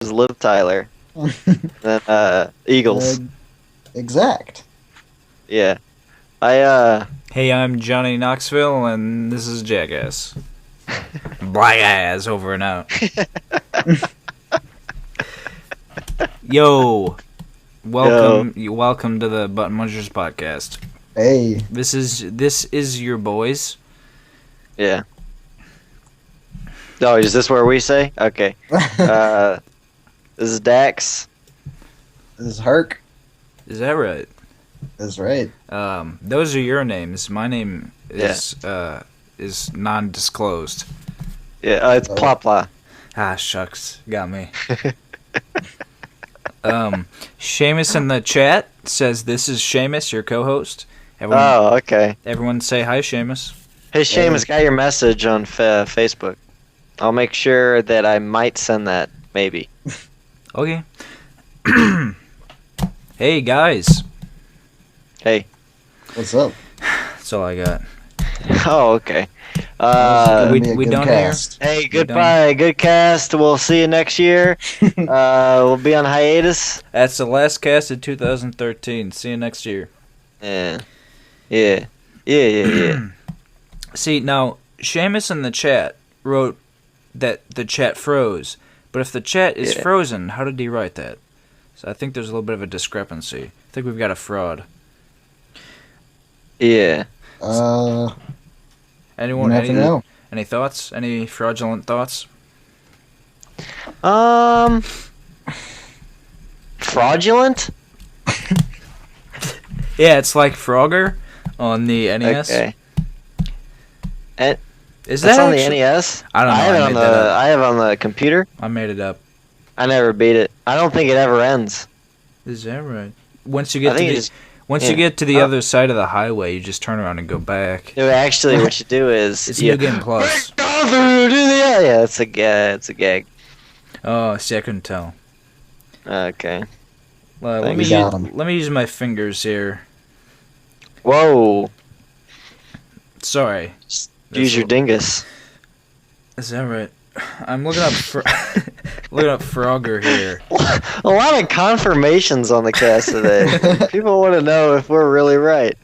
is Liv Tyler. Then Eagles. Exact. Yeah. Hey, I'm Johnny Knoxville, and this is Jackass. Black ass over and out. Yo, welcome to the Munchers podcast. Hey, this is your boys. Yeah. Oh, is this where we say? Okay. This is Dax. This is Herc. Is that right? That's right. Those are your names. My name is non-disclosed. Yeah, it's Plopla. Ah, shucks, got me. Seamus in the chat says this is Seamus, your co-host. Oh, okay. Everyone say hi, Seamus. Hey, Seamus, got your message on Facebook. I'll make sure that I might send that, maybe. Okay. Hey, guys. Hey. What's up? That's all I got. Oh, okay. We done here? Hey, goodbye. Good cast. We'll see you next year. We'll be on hiatus. That's the last cast of 2013. See you next year. Yeah. See, now, Seamus in the chat wrote that the chat froze. But if the chat is frozen, how did he write that? So I think there's a little bit of a discrepancy. I think we've got a fraud. Yeah. Anyone? Know. Any thoughts? Any fraudulent thoughts? Fraudulent? Yeah, it's like Frogger on the NES. Okay. Is that's that on actually... the NES? I don't know. I have on the computer. I made it up. I never beat it. I don't think it ever ends. Is that right? Once you get to the other side of the highway, you just turn around and go back. No, actually, what you do is it's New Game Plus. Yeah, it's a gag. Oh, see, I couldn't tell. Okay. Let me use my fingers here. Whoa. Sorry. Use your dingus. Is that right? I'm looking up Frogger here. A lot of confirmations on the cast today. People want to know if we're really right.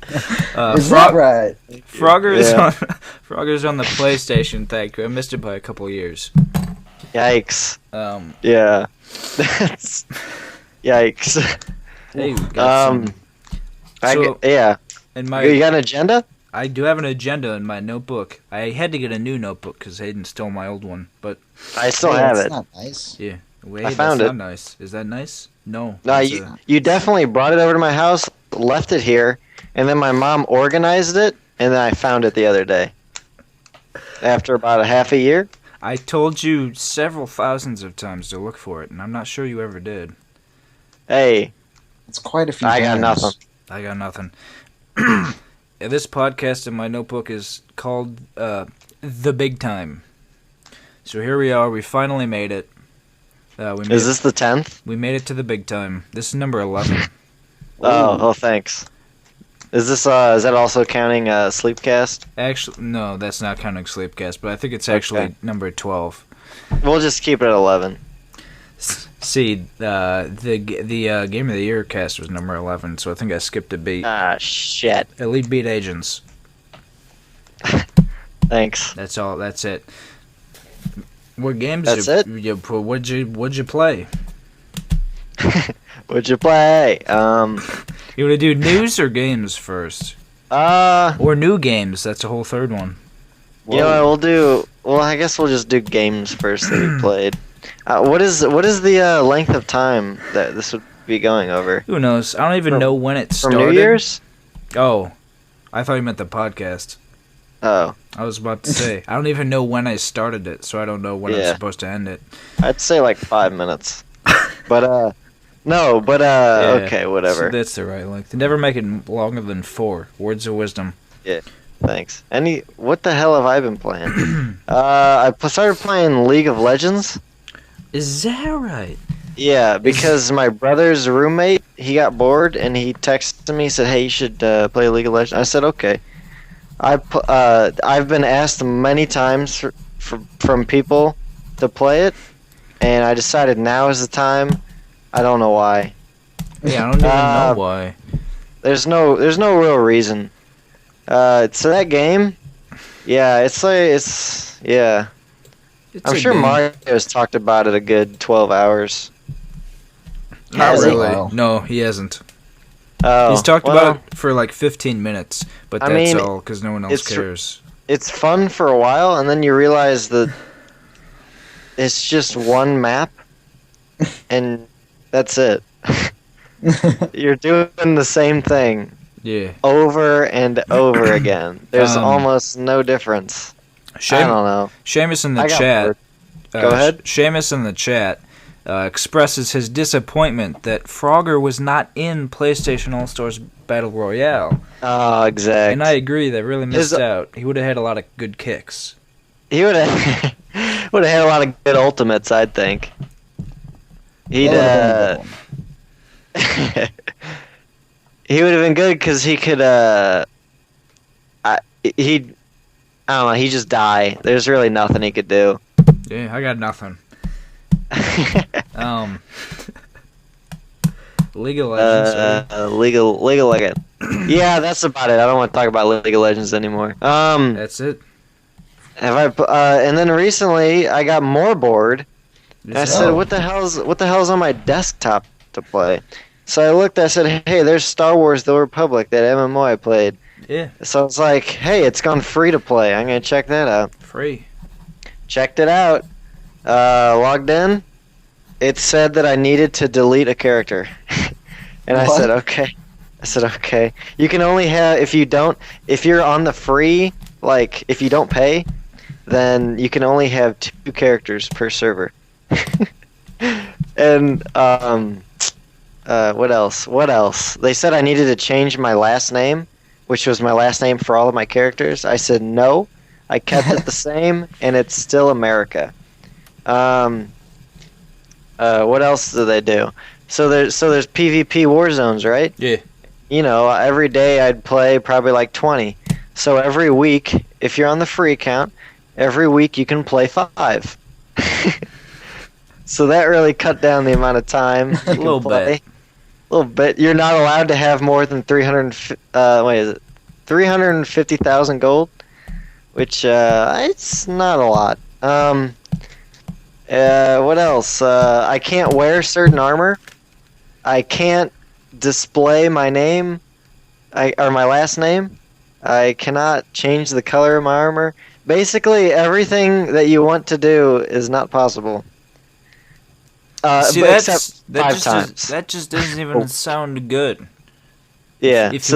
Is that right? Frogger's on the PlayStation. Thank you. I missed it by a couple years. Yikes. Yeah. That's yikes. Hey, we got yeah. You got an agenda? I do have an agenda in my notebook. I had to get a new notebook because Hayden stole my old one, but I still have it. That's not nice. Yeah, wait, I found that's it. Not nice. Is that nice? No. No, you definitely brought it over to my house, left it here, and then my mom organized it, and then I found it the other day. After about a half a year. I told you several thousands of times to look for it, and I'm not sure you ever did. Hey. It's quite a few I times. got nothing. This podcast in my notebook is called The Bigtime. So here we are. We finally made it. Is this the 10th? We made it to the Bigtime. This is number 11. Oh, thanks. Is this is that also counting Sleepcast? Actually, no, that's not counting Sleepcast, but I think it's actually number 12. We'll just keep it at 11. See, the Game of the Year cast was number 11, so I think I skipped a beat. Ah, shit. Elite Beat Agents. Thanks. That's all. That's it. What games? That's it. What'd you play? What'd you play? You want to do news or games first? Or new games. That's a whole third one. You know what we'll do? Well, I guess we'll just do games first that we played. What is the length of time that this would be going over? Who knows? I don't even know when it started. From New Year's? Oh, I thought you meant the podcast. Oh. I was about to say, I don't even know when I started it, so I don't know when I'm supposed to end it. I'd say like 5 minutes. But, okay, whatever. So that's the right length. Never make it longer than 4. Words of wisdom. Yeah, thanks. What the hell have I been playing? I started playing League of Legends. Is that right? Yeah, because my brother's roommate, he got bored, and he texted me, said, hey, you should play League of Legends. I said, okay. I've been asked many times from people to play it, and I decided now is the time. I don't know why. Yeah, I don't even know why. There's no real reason. So that game, yeah, yeah. I'm sure Mario's talked about it a good 12 hours. Not Has he? really. Wow. No, he hasn't. Oh, He's talked well, about it for like 15 minutes, but I that's mean, all because no one else cares. It's fun for a while, and then you realize that it's just one map, and that's it. You're doing the same thing Yeah. over and over again. There's almost no difference. I don't know. Seamus in the I got chat. bored. Go ahead. Seamus in the chat expresses his disappointment that Frogger was not in PlayStation All Stars Battle Royale. Oh, exactly. And I agree, they really missed out. He would have had a lot of good kicks. He would have had a lot of good ultimates, I'd think. He would have been good because he could. I don't know. He just die. There's really nothing he could do. Yeah, I got nothing. League of Legends. League of Legends. Yeah, that's about it. I don't want to talk about League of Legends anymore. That's it. And then recently I got more bored. And I said, "What the hell's on my desktop to play?" So I looked. I said, "Hey, there's Star Wars: The Republic, that MMO I played." Yeah. So I was like, "Hey, it's gone free to play. I'm gonna check that out." Free. Checked it out. Logged in. It said that I needed to delete a character, and I said, "Okay." You can only have if you're on the free, like if you don't pay, then you can only have 2 characters per server. And what else? They said I needed to change my last name, which was my last name for all of my characters. I said no. I kept it the same, and it's still America. What else do they do? So there's PvP war zones, right? Yeah. You know, every day I'd play probably like 20. So every week, if you're on the free account, every week you can play 5. So that really cut down the amount of time you can play. A little bit. You're not allowed to have more than 350,000 gold, which it's not a lot. What else? I can't wear certain armor. I can't display my name, or my last name. I cannot change the color of my armor. Basically, everything that you want to do is not possible. See, that just doesn't even sound good. Yeah. If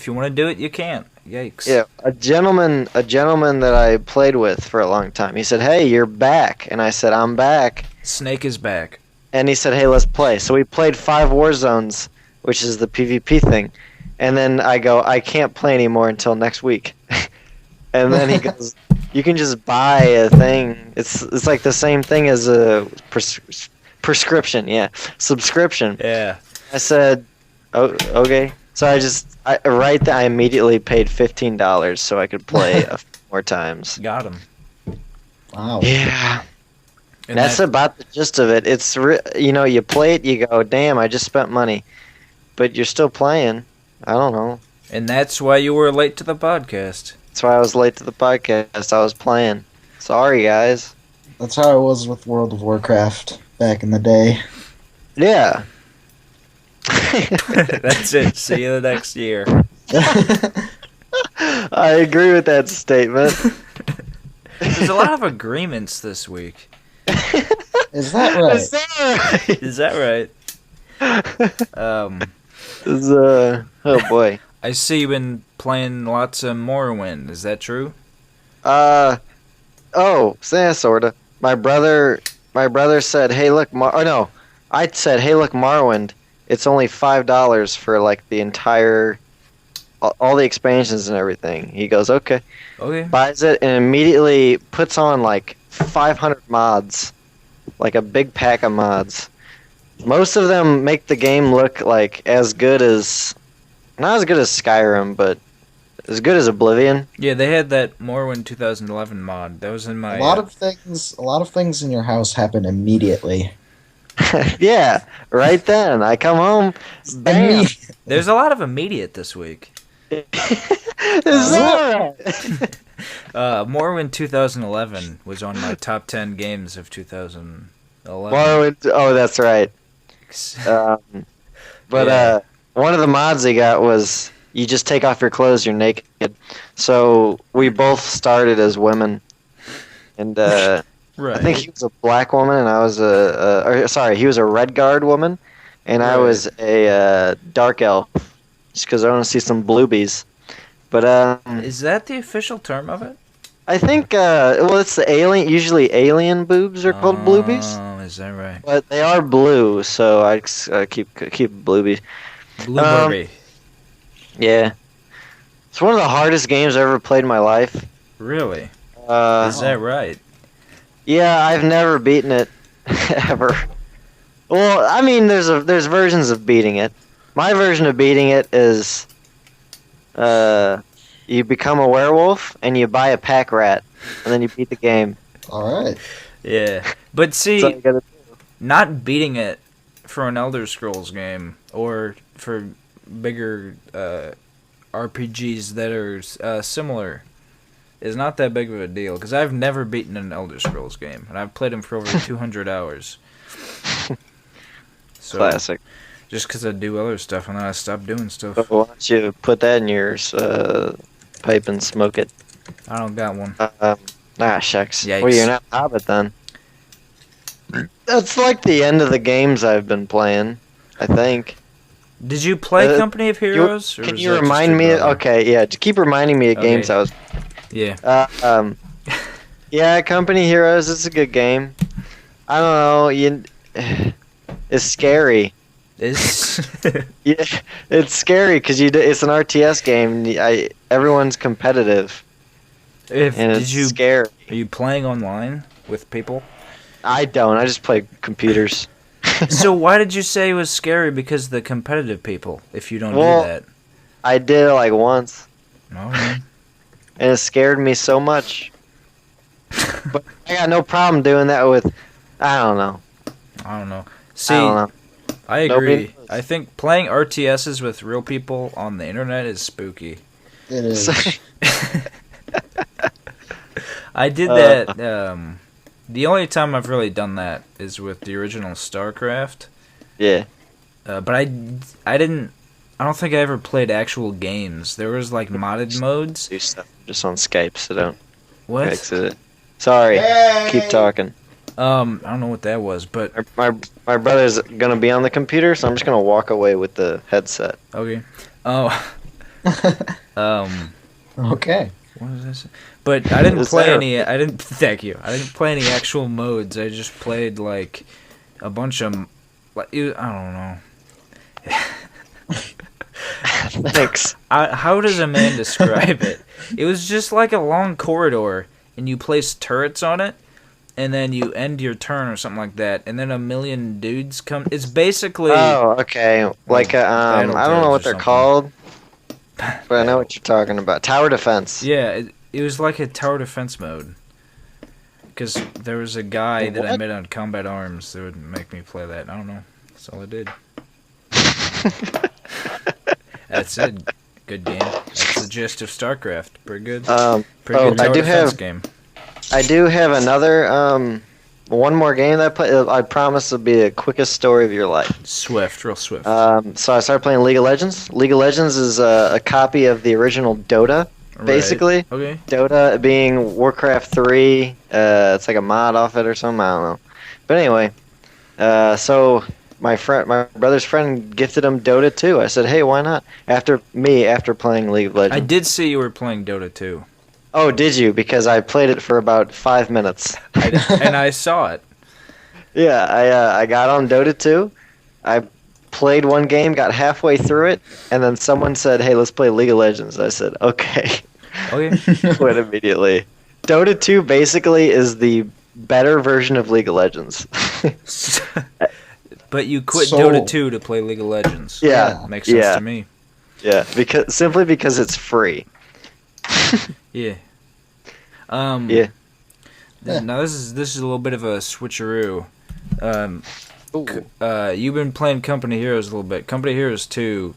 you want to do it, you can't. Yikes. Yeah, a gentleman that I played with for a long time. He said, "Hey, you're back," and I said, "I'm back." Snake is back. And he said, "Hey, let's play." So we played 5 war zones, which is the PvP thing. And then I go, "I can't play anymore until next week." And then he goes, "You can just buy a thing. It's like the same thing as a prescription, yeah, subscription." Yeah. I said, "Oh, okay." So I immediately paid $15 so I could play a few more times. Got him. Wow. Yeah. And That's about the gist of it. It's you play it, you go, "Damn, I just spent money," but you're still playing. I don't know. And that's why you were late to the podcast. That's why I was late to the podcast. I was playing. Sorry, guys. That's how it was with World of Warcraft back in the day. Yeah. That's it. See you the next year. I agree with that statement. There's a lot of agreements this week. Is that right? Is that right? Oh boy. I see you've been playing lots of Morrowind. Is that true? Yeah, sorta. My brother said, "Hey, look, I said, "Hey, look, Morrowind. It's only $5 for like the entire, all the expansions and everything." He goes, "Okay." Okay. Buys it and immediately puts on like 500 mods, like a big pack of mods. Most of them make the game look like not as good as Skyrim, but as good as Oblivion. Yeah, they had that Morrowind 2011 mod. That was in my... A lot of things in your house happen immediately. Yeah, right then. I come home, bam. There's a lot of immediate this week. Is that right? Morrowind 2011 was on my top 10 games of 2011. Morrowind, oh, that's right. But one of the mods they got was you just take off your clothes, you're naked. So we both started as women. And right. I think he was a black woman, and I was he was a red guard woman, and I was a dark elf, just because I want to see some bluebies. But is that the official term of it? I think it's the alien. Usually, alien boobs are called bluebies. Oh, is that right? But they are blue, so I keep bluebies. Blueberry. Yeah, it's one of the hardest games I ever played in my life. Really? Is that right? Yeah, I've never beaten it ever. Well, I mean, there's versions of beating it. My version of beating it is, you become a werewolf and you buy a pack rat, and then you beat the game. All right. Yeah, but see, That's all you gotta do. Not beating it for an Elder Scrolls game or for bigger RPGs that are similar is not that big of a deal, because I've never beaten an Elder Scrolls game, and I've played them for over 200 hours. So, Classic. Just because I do other stuff, and then I stop doing stuff. Why don't you put that in your pipe and smoke it? I don't got one. Shucks. Yikes. Well, you're not a Hobbit then. That's like the end of the games I've been playing, I think. Did you play Company of Heroes? Can you remind me? Okay, yeah. Just keep reminding me of games I was. Yeah. Yeah, Company Heroes. It's a good game. I don't know. It's scary. Yeah, it's scary because it's an RTS game. Everyone's competitive. It's scary. Are you playing online with people? I don't. I just play computers. So why did you say it was scary? Because the competitive people, if you don't do that. I did it like once. Okay. And it scared me so much. But I got no problem doing that with... I don't know. See, I agree. I think playing RTSs with real people on the internet is spooky. It is. I did that... the only time I've really done that is with the original StarCraft. Yeah. But I don't think I ever played actual games. There was like modded modes. Do stuff just on Skype, so don't What? it. Sorry. Yay! Keep talking. I don't know what that was, but My brother's gonna be on the computer, so I'm just gonna walk away with the headset. okay. Oh. Okay. What was this? But I didn't play any. I didn't. Thank you. I didn't play any actual modes. I just played like a bunch of. I don't know. Thanks. How does a man describe it? It was just like a long corridor, and you place turrets on it, and then you end your turn or something like that, and then a million dudes come. It's basically. Oh, okay. Like I don't know what they're called, but I know what you're talking about. Tower defense. Yeah, it was like a tower defense mode. Because there was a guy that I met on Combat Arms that would make me play that. I don't know. That's all I did. That's it. Good game. That's the gist of StarCraft. Pretty good. Pretty good tower defense game. I do have another, one more game that I play. I promise will be the quickest story of your life. Real swift. So I started playing League of Legends. League of Legends is a copy of the original Dota, basically. Right. Okay. Dota being Warcraft 3. It's like a mod off it or something. I don't know. But anyway, so my brother's friend gifted him Dota 2. I said, hey, why not? After playing League of Legends. I did see you were playing Dota 2. Oh, did you? Because I played it for about 5 minutes. And I saw it. Yeah, I got on Dota 2. I played one game, got halfway through it, and then someone said, hey, let's play League of Legends. I said, okay. Okay. Quit immediately. Dota 2 basically is the better version of League of Legends. But you quit Dota 2 to play League of Legends. Yeah. Makes sense to me. Yeah, because it's free. Yeah. Yeah. Now this is a little bit of a switcheroo. Ooh. You've been playing Company Heroes a little bit. Company Heroes 2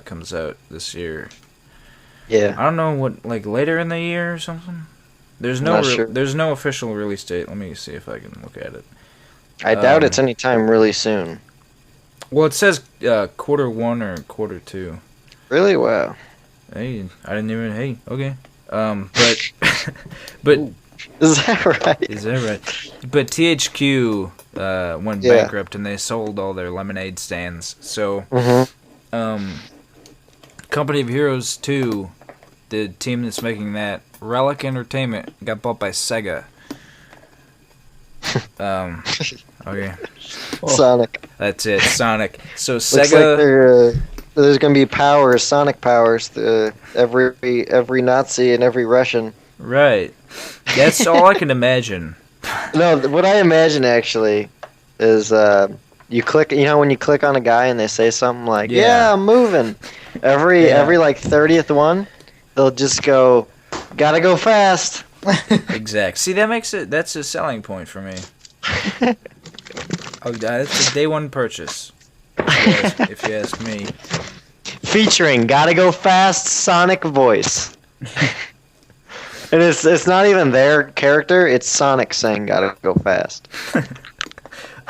comes out this year. Yeah. I don't know what, like later in the year or something. There's no Not sure. there's no official release date. Let me see if I can look at it. I doubt it's anytime really soon. Well, it says Q1 or Q2. Really? Wow. Hey, I didn't even. Hey, okay. But Is that right? is that right? But THQ went bankrupt and they sold all their lemonade stands. So, Company of Heroes 2, the team that's making that, Relic Entertainment, got bought by Sega. Okay. Sonic. That's it, Sonic. So Looks Sega. like there's gonna be powers, Sonic powers. Every Nazi and every Russian. Right. That's all I can imagine. No, what I imagine actually is you click. You know when you click on a guy and they say something like, "Yeah, I'm moving." Every like 30th one, they'll just go, "Gotta go fast." Exact. See, that's a selling point for me. Oh, that's a day one purchase. If you ask me. Featuring "Gotta Go Fast" Sonic voice. And it's not even their character, it's Sonic saying "Gotta go fast."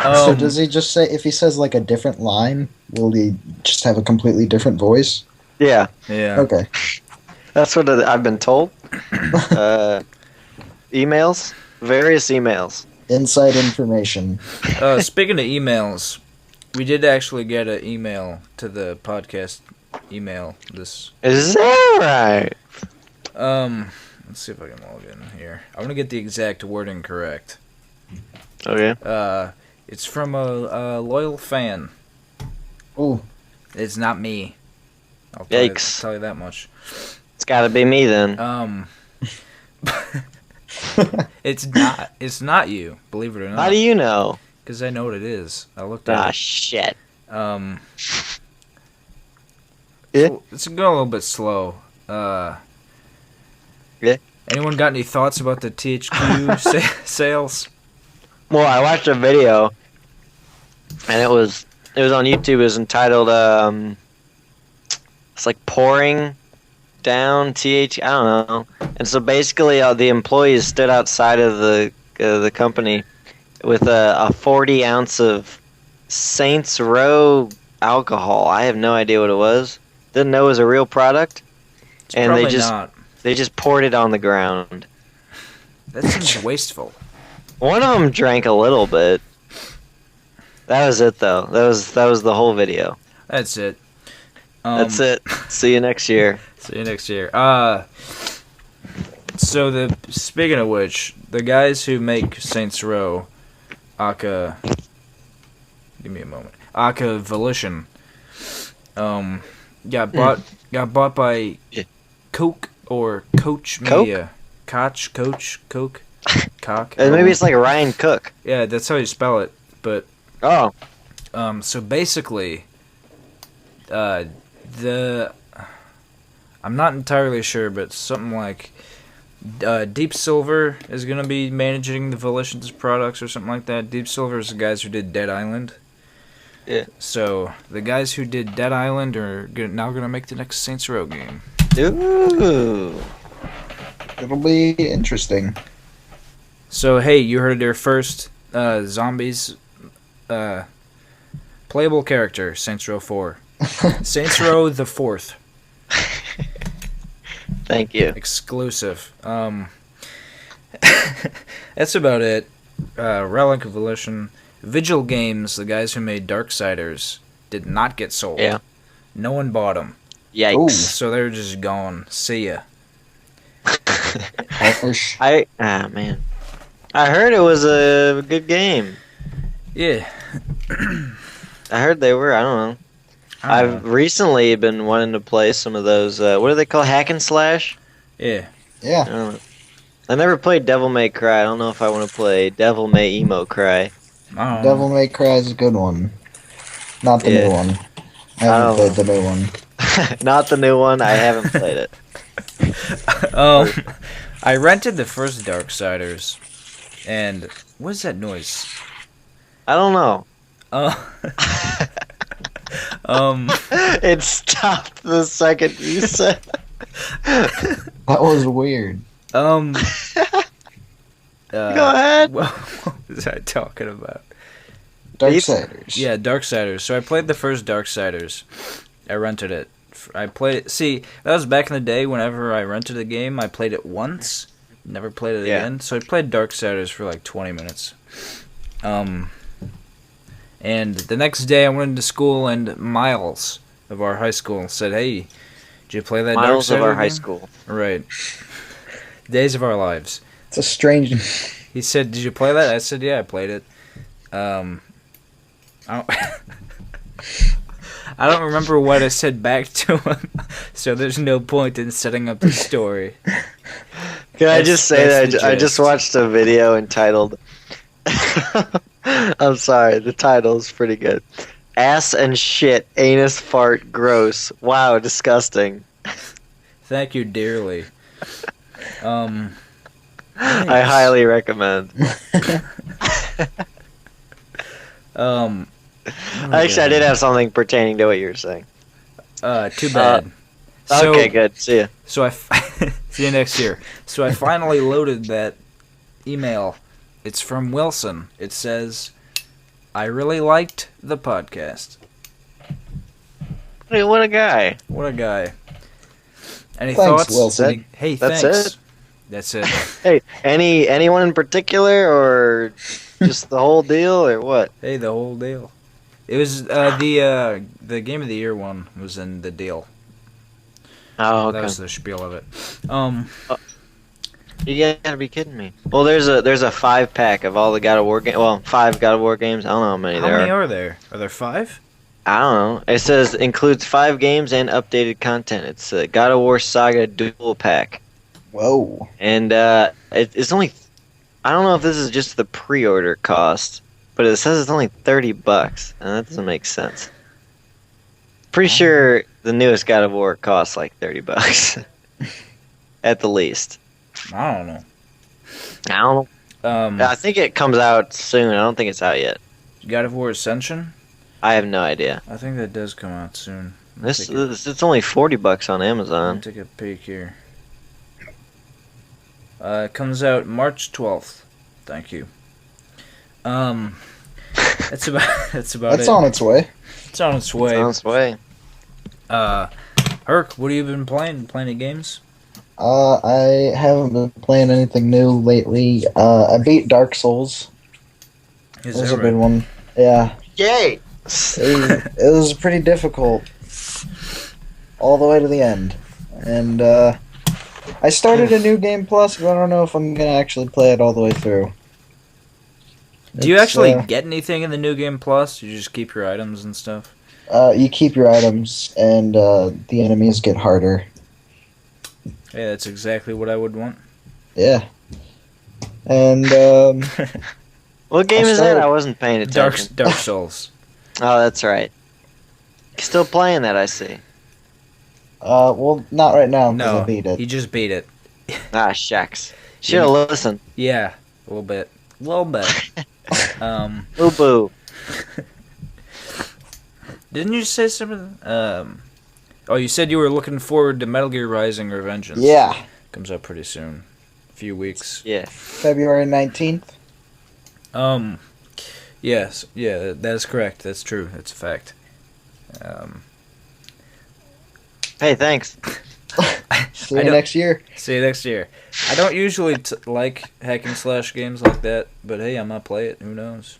So does he just say, if he says like a different line, will he just have a completely different voice? Yeah. Yeah. Okay. That's what I've been told. Emails, various emails. Inside information. Speaking of emails, we did actually get an email to the podcast email. This. Is that right? Let's see if I can log in here. I want to get the exact wording correct. Okay. It's from a loyal fan. Ooh. It's not me. I'll Yikes. tell you that much. It's gotta be me then. It's not you, believe it or not. How do you know? Because I know what it is. I looked at it. Shit. Yeah. It's going a little bit slow. Yeah. Anyone got any thoughts about the THQ sales? Well, I watched a video, and it was on YouTube. It was entitled it's like pouring down I don't know. And so basically, the employees stood outside of the company with a 40 ounce of Saints Row alcohol. I have no idea what it was. Didn't know it was a real product. It's and probably not. They just poured it on the ground. That seems wasteful. One of them drank a little bit. That was it, though. That was the whole video. That's it. That's it. See you next year. See you next year. So speaking of which, the guys who make Saints Row, aka, give me a moment, aka Volition, got bought by Coke or Coach Media. Coach, Coke, Cock. And maybe it's like Ryan Cook. Yeah, that's how you spell it. But so basically, I'm not entirely sure, but something like Deep Silver is going to be managing the Volition's products or something like that. Deep Silver is the guys who did Dead Island. Yeah. So the guys who did Dead Island are now going to make the next Saints Row game. Ooh. It'll be interesting. So hey, you heard their first zombies playable character, Saints Row 4. Saints Row the 4th. Thank you. Exclusive. That's about it. Relic of Volition. Vigil Games, the guys who made Darksiders, did not get sold. Yeah. No one bought them. Yikes. Ooh. So they're just gone. See ya. Man. I heard it was a good game. Yeah. I heard they were. I don't know. I've recently been wanting to play some of those. What do they call hack and slash? Yeah. Yeah. I don't know. I never played Devil May Cry. I don't know if I want to play Devil May Emo Cry. Devil May Cry is a good one. Not the new one. I haven't played the new one. Not the new one. I haven't played it. I rented the first Darksiders, and what is that noise? I don't know. It stopped the second you said. That was weird. Go ahead. What was I talking about? Darksiders. Yeah, Darksiders. So I played the first Darksiders. I rented it. I played it. See, that was back in the day. Whenever I rented a game, I played it once, never played it again. So I played Darksiders for like 20 minutes. And the next day I went into school, and Miles of our high school said, "Hey, did you play that Miles Darksiders of our game?" high school. Right. Days of our lives. It's a strange... He said, "Did you play that?" I said, "Yeah, I played it." I don't, I don't remember what I said back to him, so there's no point in setting up the story. Can I just say that I just watched a video entitled... I'm sorry, the title's pretty good. Ass and shit, anus fart, gross. Wow, disgusting. Thank you dearly. I highly recommend. Actually, I did have something pertaining to what you were saying. Too bad. Okay, good. See ya. So see you next year. So I finally loaded that email. It's from Wilson. It says, "I really liked the podcast." Hey, what a guy. What a guy. Any Thanks, thoughts? Wilson. Hey, That's thanks. it? That's it. Hey, anyone in particular, or just the whole deal, or what? Hey, the whole deal. It was the Game of the Year one was in the deal. Oh, okay. That was the spiel of it. You gotta be kidding me. Well, there's a 5-pack of all the God of War games. Well, 5 God of War games. I don't know how many How there many are. are there? Are there 5? I don't know. It says includes 5 games and updated content. It's a God of War Saga Dual Pack. Whoa. And it's only... I don't know if this is just the pre-order cost, but it says it's only $30, and that doesn't make sense. Pretty sure the newest God of War costs like $30. At the least. I don't know. I don't know. I think it comes out soon. I don't think it's out yet. God of War Ascension? I have no idea. I think that does come out soon. It's only $40 on Amazon. Take a peek here. It comes out March 12th. Thank you. That's about it. That's on its way. It's on its way. It's on its way. Herc, what have you been playing? Playing any games? I haven't been playing anything new lately. I beat Dark Souls. It was a good one. Yeah. Yay! It was pretty difficult. All the way to the end. And, I started a new game plus, but I don't know if I'm gonna actually play it all the way through. Do you actually get anything in the New Game Plus? You just keep your items and stuff? You keep your items, and the enemies get harder. Yeah, that's exactly what I would want. Yeah. And, what game is that? I wasn't paying attention. Dark Souls. Oh, that's right. Still playing that, I see. well, not right now, because No, I beat it. he just beat it. Ah, shucks. Should've listened. Yeah, a little bit. Boo boo. Didn't you say something? Oh, you said you were looking forward to Metal Gear Rising: Revengeance. Yeah. Comes out pretty soon. A few weeks. Yeah. February 19th. Yes. Yeah, that is correct. That's true. That's a fact. Hey, thanks. See you next year. See you next year. I don't usually like hack and slash games like that, but hey, I might play it. Who knows?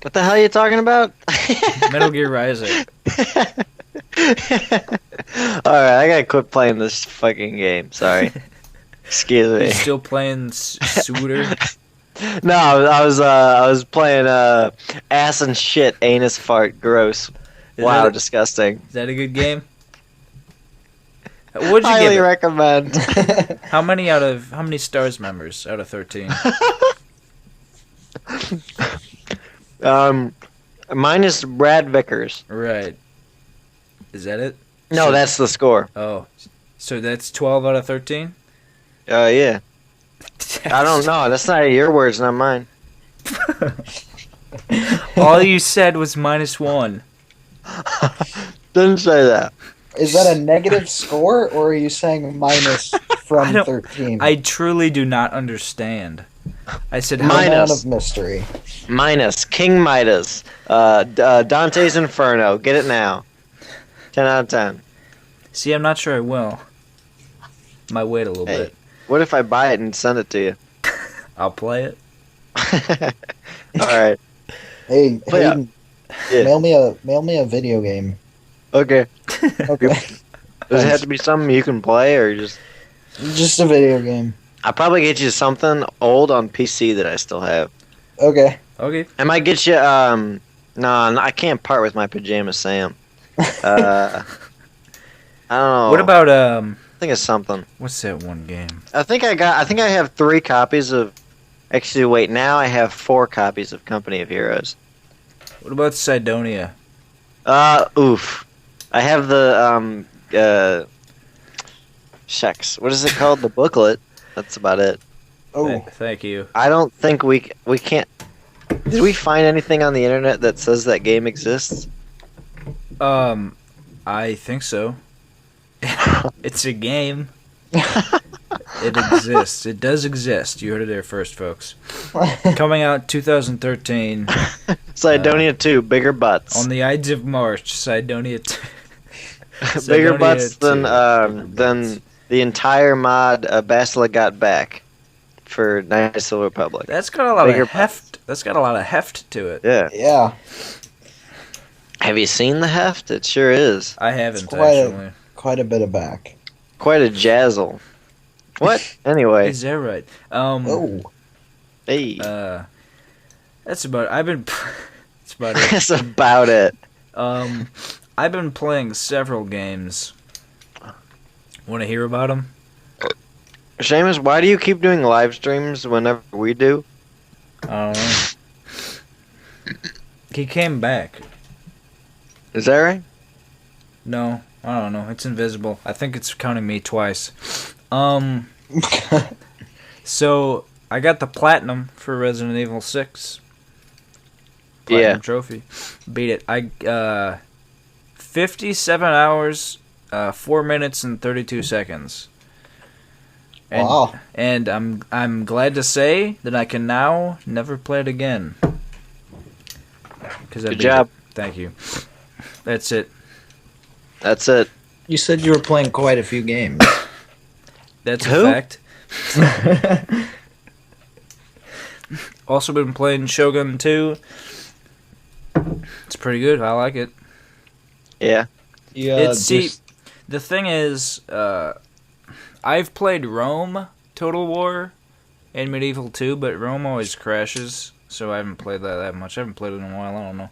What the hell are you talking about? Metal Gear Rising. Alright, I gotta quit playing this fucking game. Sorry. Excuse me. You still playing Suiter? No, I was playing ass and shit, anus fart, gross. Wow, disgusting. Is that a good game? What'd you Highly give it? recommend. How many stars members out of 13? Mine is Brad Vickers. Right. Is that it? No, that's the score. Oh. So that's 12 out of 13? Yeah. I don't know. That's not your words, not mine. All you said was -1. Didn't say that. Is that a negative score, or are you saying minus from 13? I truly do not understand. I said Minus. Amount of mystery. Minus. King Midas. Dante's Inferno. Get it now. 10 out of 10. See, I'm not sure I will. Might wait a little bit. What if I buy it and send it to you? I'll play it. Alright. Hey, Hayden, Yeah. mail me a video game. Okay. Okay. Does it have to be something you can play, or just... Just a video game. I'll probably get you something old on PC that I still have. Okay. Okay. I might get you, no, I can't part with my Pajama Sam. I don't know. What about, I think it's something. what's that one game? I think I have 3 copies of... Actually, wait, now I have 4 copies of Company of Heroes. What about Sidonia? Oof. I have the, shucks. What is it called? The booklet. That's about it. Oh, Thank you. I don't think we can't... Did we find anything on the internet that says that game exists? I think so. It's a game. It exists. It does exist. You heard it there first, folks. Coming out 2013. Sidonia 2, bigger butts. On the Ides of March, Sidonia 2. Bigger Sidonia butts 2. than the entire mod Bastila got back for Knights of the Republic. That's got a lot Bigger of heft. That's got a lot of heft to it. Yeah. yeah. Have you seen the heft? It sure is. I haven't quite actually. Quite a bit of back. Quite a jazzle. What? Anyway. Is that right? Oh. Hey. That's about. That's about it. That's about it. I've been playing several games. Want to hear about them? Seamus, why do you keep doing live streams whenever we do? I don't know. He came back. Is that right? No, I don't know. It's invisible. I think it's counting me twice. So I got the platinum for Resident Evil 6. Platinum trophy. Beat it. I 57 hours, 4 minutes and 32 seconds. And, wow. And I'm glad to say that I can now never play it again. Good job. Thank you. That's it. That's it. You said you were playing quite a few games. That's Who? a fact. Also been playing Shogun 2. It's pretty good. I like it. Yeah. Yeah. The thing is, I've played Rome Total War and Medieval 2, but Rome always crashes, so I haven't played that much. I haven't played it in a while, I don't know.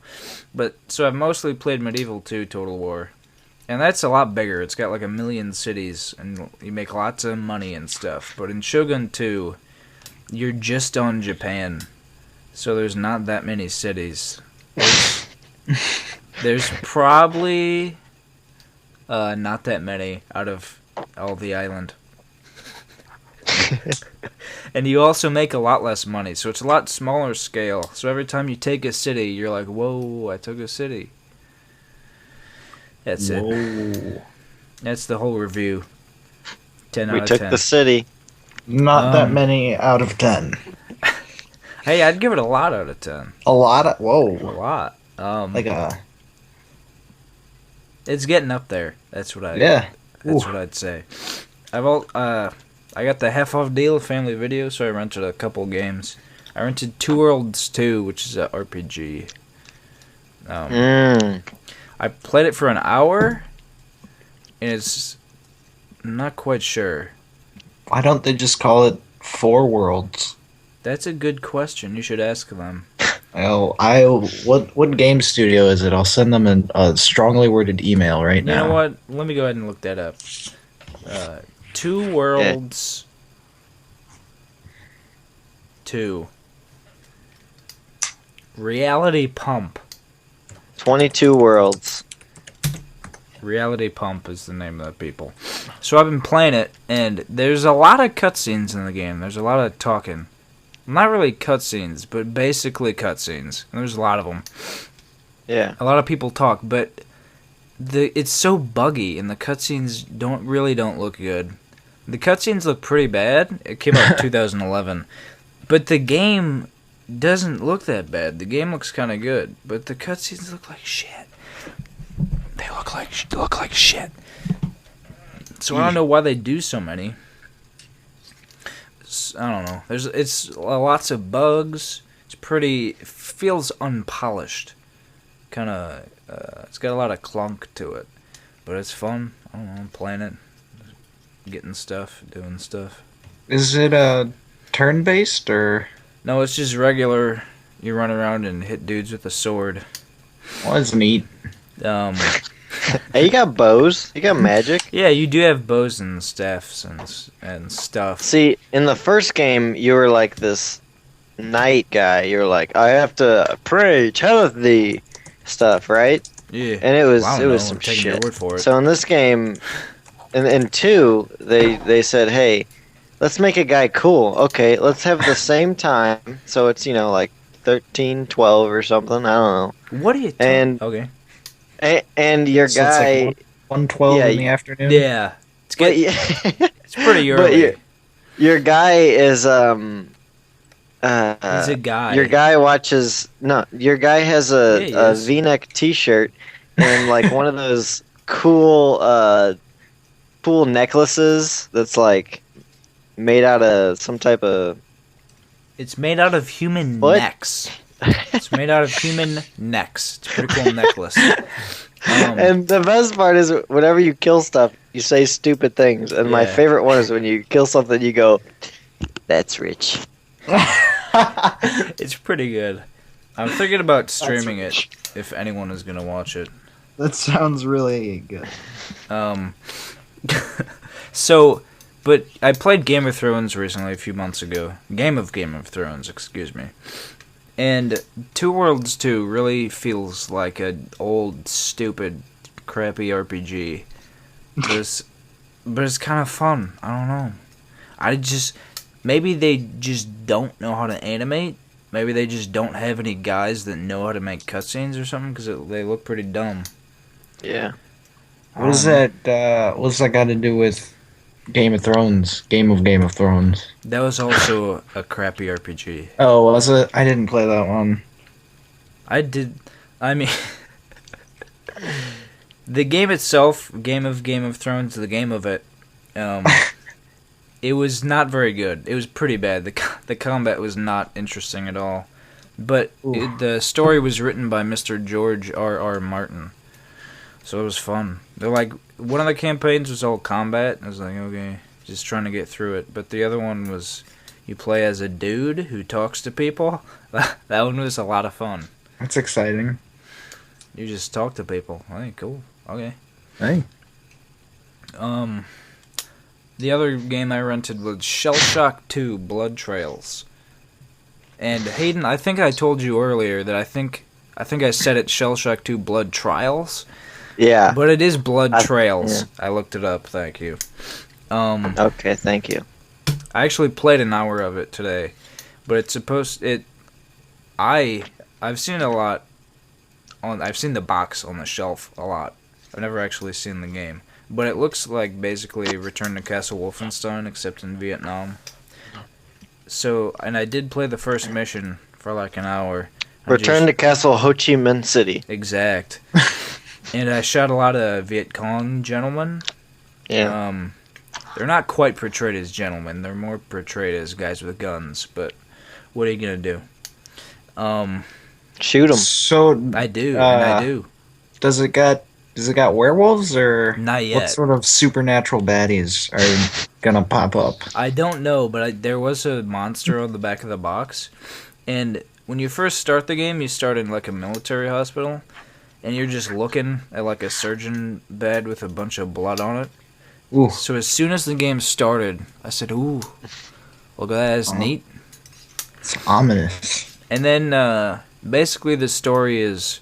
But so I've mostly played Medieval 2 Total War. And that's a lot bigger. It's got like 1 million cities, and you make lots of money and stuff. But in Shogun 2, you're just on Japan, so there's not that many cities. There's probably not that many out of all the island. And you also make a lot less money, so it's a lot smaller scale. So every time you take a city, you're like, whoa, I took a city. That's it. That's the whole review. 10 out of 10. We took the city. Not that many out of 10. Hey, I'd give it a lot out of 10. A lot of... A Whoa. lot. Like a... It's getting up there. That's what I... Yeah. That's what I'd say. I got the half-off deal of Family Video, so I rented a couple games. I rented Two Worlds 2, which is an RPG. I played it for an hour, and it's not quite sure. Why don't they just call it Four Worlds? That's a good question. You should ask them. What game studio is it? I'll send them a strongly worded email right now. You know what? Let me go ahead and look that up. Two Worlds 2. Reality Pump. 22 Worlds. Reality Pump is the name of the people. So I've been playing it, and there's a lot of cutscenes in the game. There's a lot of talking. Not really cutscenes, but basically cutscenes. There's a lot of them. Yeah. A lot of people talk, but it's so buggy, and the cutscenes don't look good. The cutscenes look pretty bad. It came out in 2011, but the game doesn't look that bad. The game looks kind of good, but the cutscenes look like shit. They look like shit. So I don't know why they do so many. I don't know. It's lots of bugs. It feels unpolished. Kind of, it's got a lot of clunk to it, but it's fun. I don't know. I'm playing it, getting stuff, doing stuff. Is it turn-based or? No, it's just regular. You run around and hit dudes with a sword. Well, that's neat. Hey, you got bows? You got magic? Yeah, you do have bows and staffs and stuff. See, in the first game, you were like this knight guy. You were like, I have to pray, telleth thee, stuff, right? Yeah. And it was I'm some taking shit. your word for it. So in this game, in 2, they said, hey, let's make a guy cool. Okay, let's have the same time. So it's, like 13, 12 or something. I don't know. What are you talking? Okay. And your So guy... it's like 1:12 in the afternoon? Yeah. It's good. It's pretty early. But your guy is... He's a guy. Your guy watches... No, your guy has a V-neck t-shirt and like one of those cool necklaces that's like made out of some type of... It's made out of human What? necks. It's made out of human necks. It's a pretty cool necklace. And the best part is whenever you kill stuff, you say stupid things. And my Yeah. favorite one is when you kill something, you go, "That's rich." It's pretty good. I'm thinking about streaming it if anyone is gonna watch it. That sounds really good. But I played Game of Thrones recently, a few months ago. Game of Thrones, excuse me. And Two Worlds 2 really feels like an old, stupid, crappy RPG. But it's kind of fun. I don't know. Maybe they just don't know how to animate. Maybe they just don't have any guys that know how to make cutscenes or something, because they look pretty dumb. Yeah. What's that got to do with Game of Thrones? Game of Thrones. That was also a crappy RPG. Oh, was it? I didn't play that one. I mean, the game itself, Game of Thrones, the game of it, it was not very good. It was pretty bad. The combat was not interesting at all. But the story was written by Mr. George R.R. Martin. So it was fun. They're like, one of the campaigns was all combat. I was like, okay, just trying to get through it. But the other one was, you play as a dude who talks to people. That one was a lot of fun. That's exciting. You just talk to people. Hey, cool. Okay. Hey. The other game I rented was Shellshock 2 Blood Trails. And Hayden, I think I told you earlier that I think I said it Shellshock 2 Blood Trials. Yeah. But it is Blood Trails. Yeah. I looked it up, thank you. Okay, thank you. I actually played an hour of it today. But I've seen a lot I've seen the box on the shelf a lot. I've never actually seen the game. But it looks like basically Return to Castle Wolfenstein, except in Vietnam. So, and I did play the first mission for like an hour. Return to Castle Ho Chi Minh City. Exact. And I shot a lot of Viet Cong gentlemen. Yeah. They're not quite portrayed as gentlemen. They're more portrayed as guys with guns. But what are you gonna do? Shoot them. So I do. Does it got werewolves or not yet? What sort of supernatural baddies are gonna pop up? I don't know, but there was a monster on the back of the box, and when you first start the game, you start in like a military hospital, and you're just looking at like a surgeon bed with a bunch of blood on it. Ooh. So as soon as the game started, I said, "Ooh, look at that! It's neat." It's ominous. And then basically the story is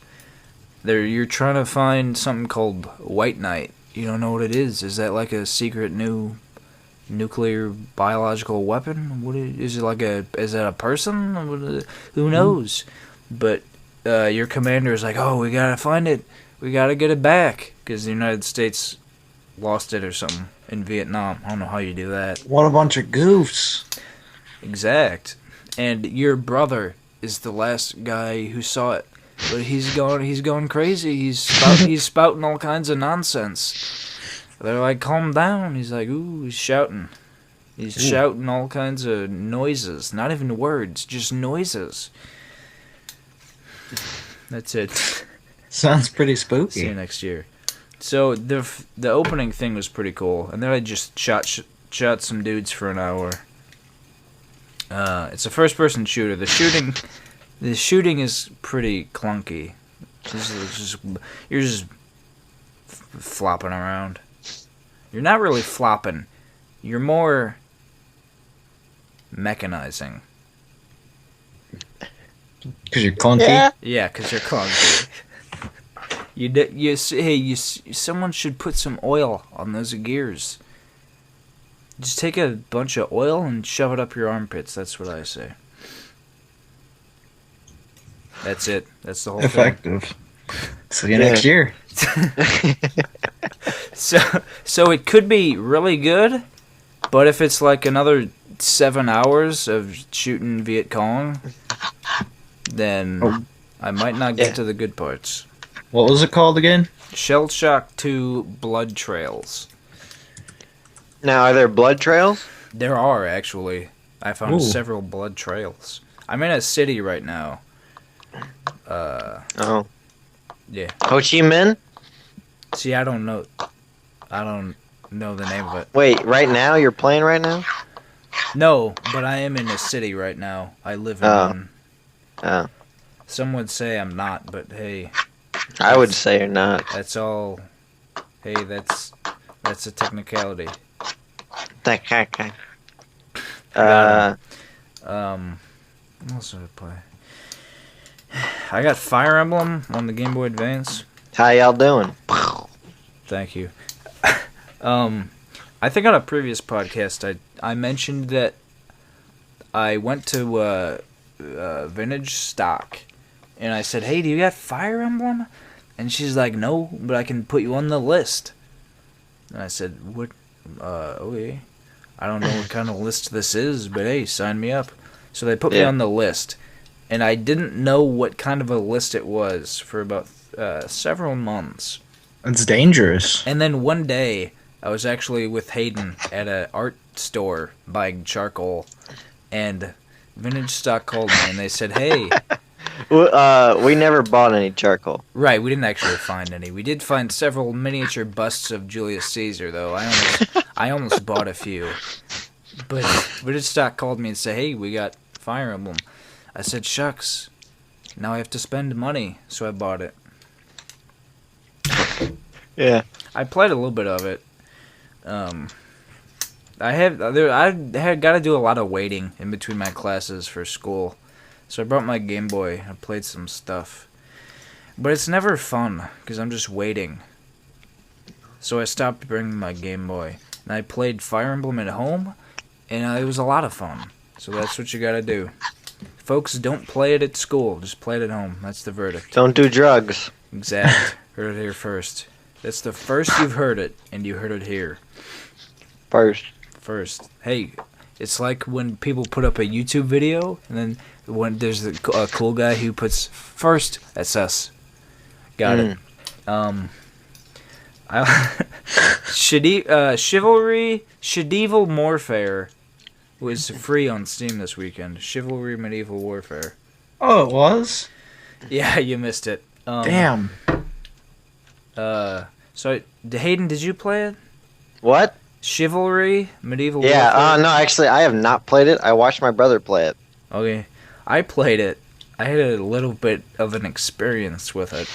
you're trying to find something called White Knight, You don't know what it is. Is that like a secret new nuclear biological weapon? Is it like is that a person? Who knows? But your commander is like, oh, we gotta find it. We gotta get it back because the United States lost it or something in Vietnam. I don't know how you do that. What a bunch of goofs. Exact. And your brother is the last guy who saw it. But he's going crazy. He's spouting all kinds of nonsense. They're like, calm down. He's like, ooh, he's shouting. He's shouting all kinds of noises. Not even words, just noises. That's it. Sounds pretty spooky. See you next year. So the opening thing was pretty cool. And then I just shot some dudes for an hour. It's a first-person shooter. The shooting is pretty clunky. You're just flopping around. You're not really flopping. You're more mechanizing. Because you're clunky? Yeah, because you're clunky. Someone should put some oil on those gears. Just take a bunch of oil and shove it up your armpits. That's what I say. That's it. That's the whole Effective. thing. See you next year. So it could be really good, but if it's like another 7 hours of shooting Viet Cong, then I might not get to the good parts. What was it called again? Shellshock 2 Blood Trails. Now, are there blood trails? There are, actually. I found Ooh. several blood trails. I'm in a city right now. Oh. Yeah. Ho Chi Minh? See, I don't know the name of it. Wait, right now? You're playing right now? No, but I am in a city right now. I live in one. Oh. Some would say I'm not, but hey. I would say you're not. That's all. Hey, that's a technicality. What What else did I play? I got Fire Emblem on the Game Boy Advance. How y'all doing? Thank you. I think on a previous podcast I mentioned that I went to Vintage Stock and I said, "Hey, do you got Fire Emblem?" And she's like, "No, but I can put you on the list." And I said, "What? Okay. I don't know what kind of list this is, but hey, sign me up." So they put me on the list, and I didn't know what kind of a list it was for about several months. It's dangerous. And then one day, I was actually with Hayden at an art store buying charcoal, and Vintage Stock called me, and they said, "Hey." We never bought any charcoal. Right, we didn't actually find any. We did find several miniature busts of Julius Caesar, though. I almost bought a few. But Vintage Stock called me and said, "Hey, we got Fire Emblem." I said, "Shucks, now I have to spend money," so I bought it. Yeah. I played a little bit of it. I had got to do a lot of waiting in between my classes for school, so I brought my Game Boy. I played some stuff, but it's never fun because I'm just waiting. So I stopped bringing my Game Boy, and I played Fire Emblem at home, and it was a lot of fun. So that's what you got to do, folks. Don't play it at school. Just play it at home. That's the verdict. Don't do drugs. Exact. Heard it here first. That's the first you've heard it, and you heard it here. First. Hey, it's like when people put up a YouTube video, and then when there's a cool guy who puts first, that's us. Got it. Chivalry, Medieval Warfare was free on Steam this weekend. Chivalry Medieval Warfare. Oh, it was? Yeah, you missed it. Damn. So, Hayden, did you play it? What? Chivalry Medieval Warfare? Yeah, no, actually, I have not played it. I watched my brother play it. Okay. I played it. I had a little bit of an experience with it.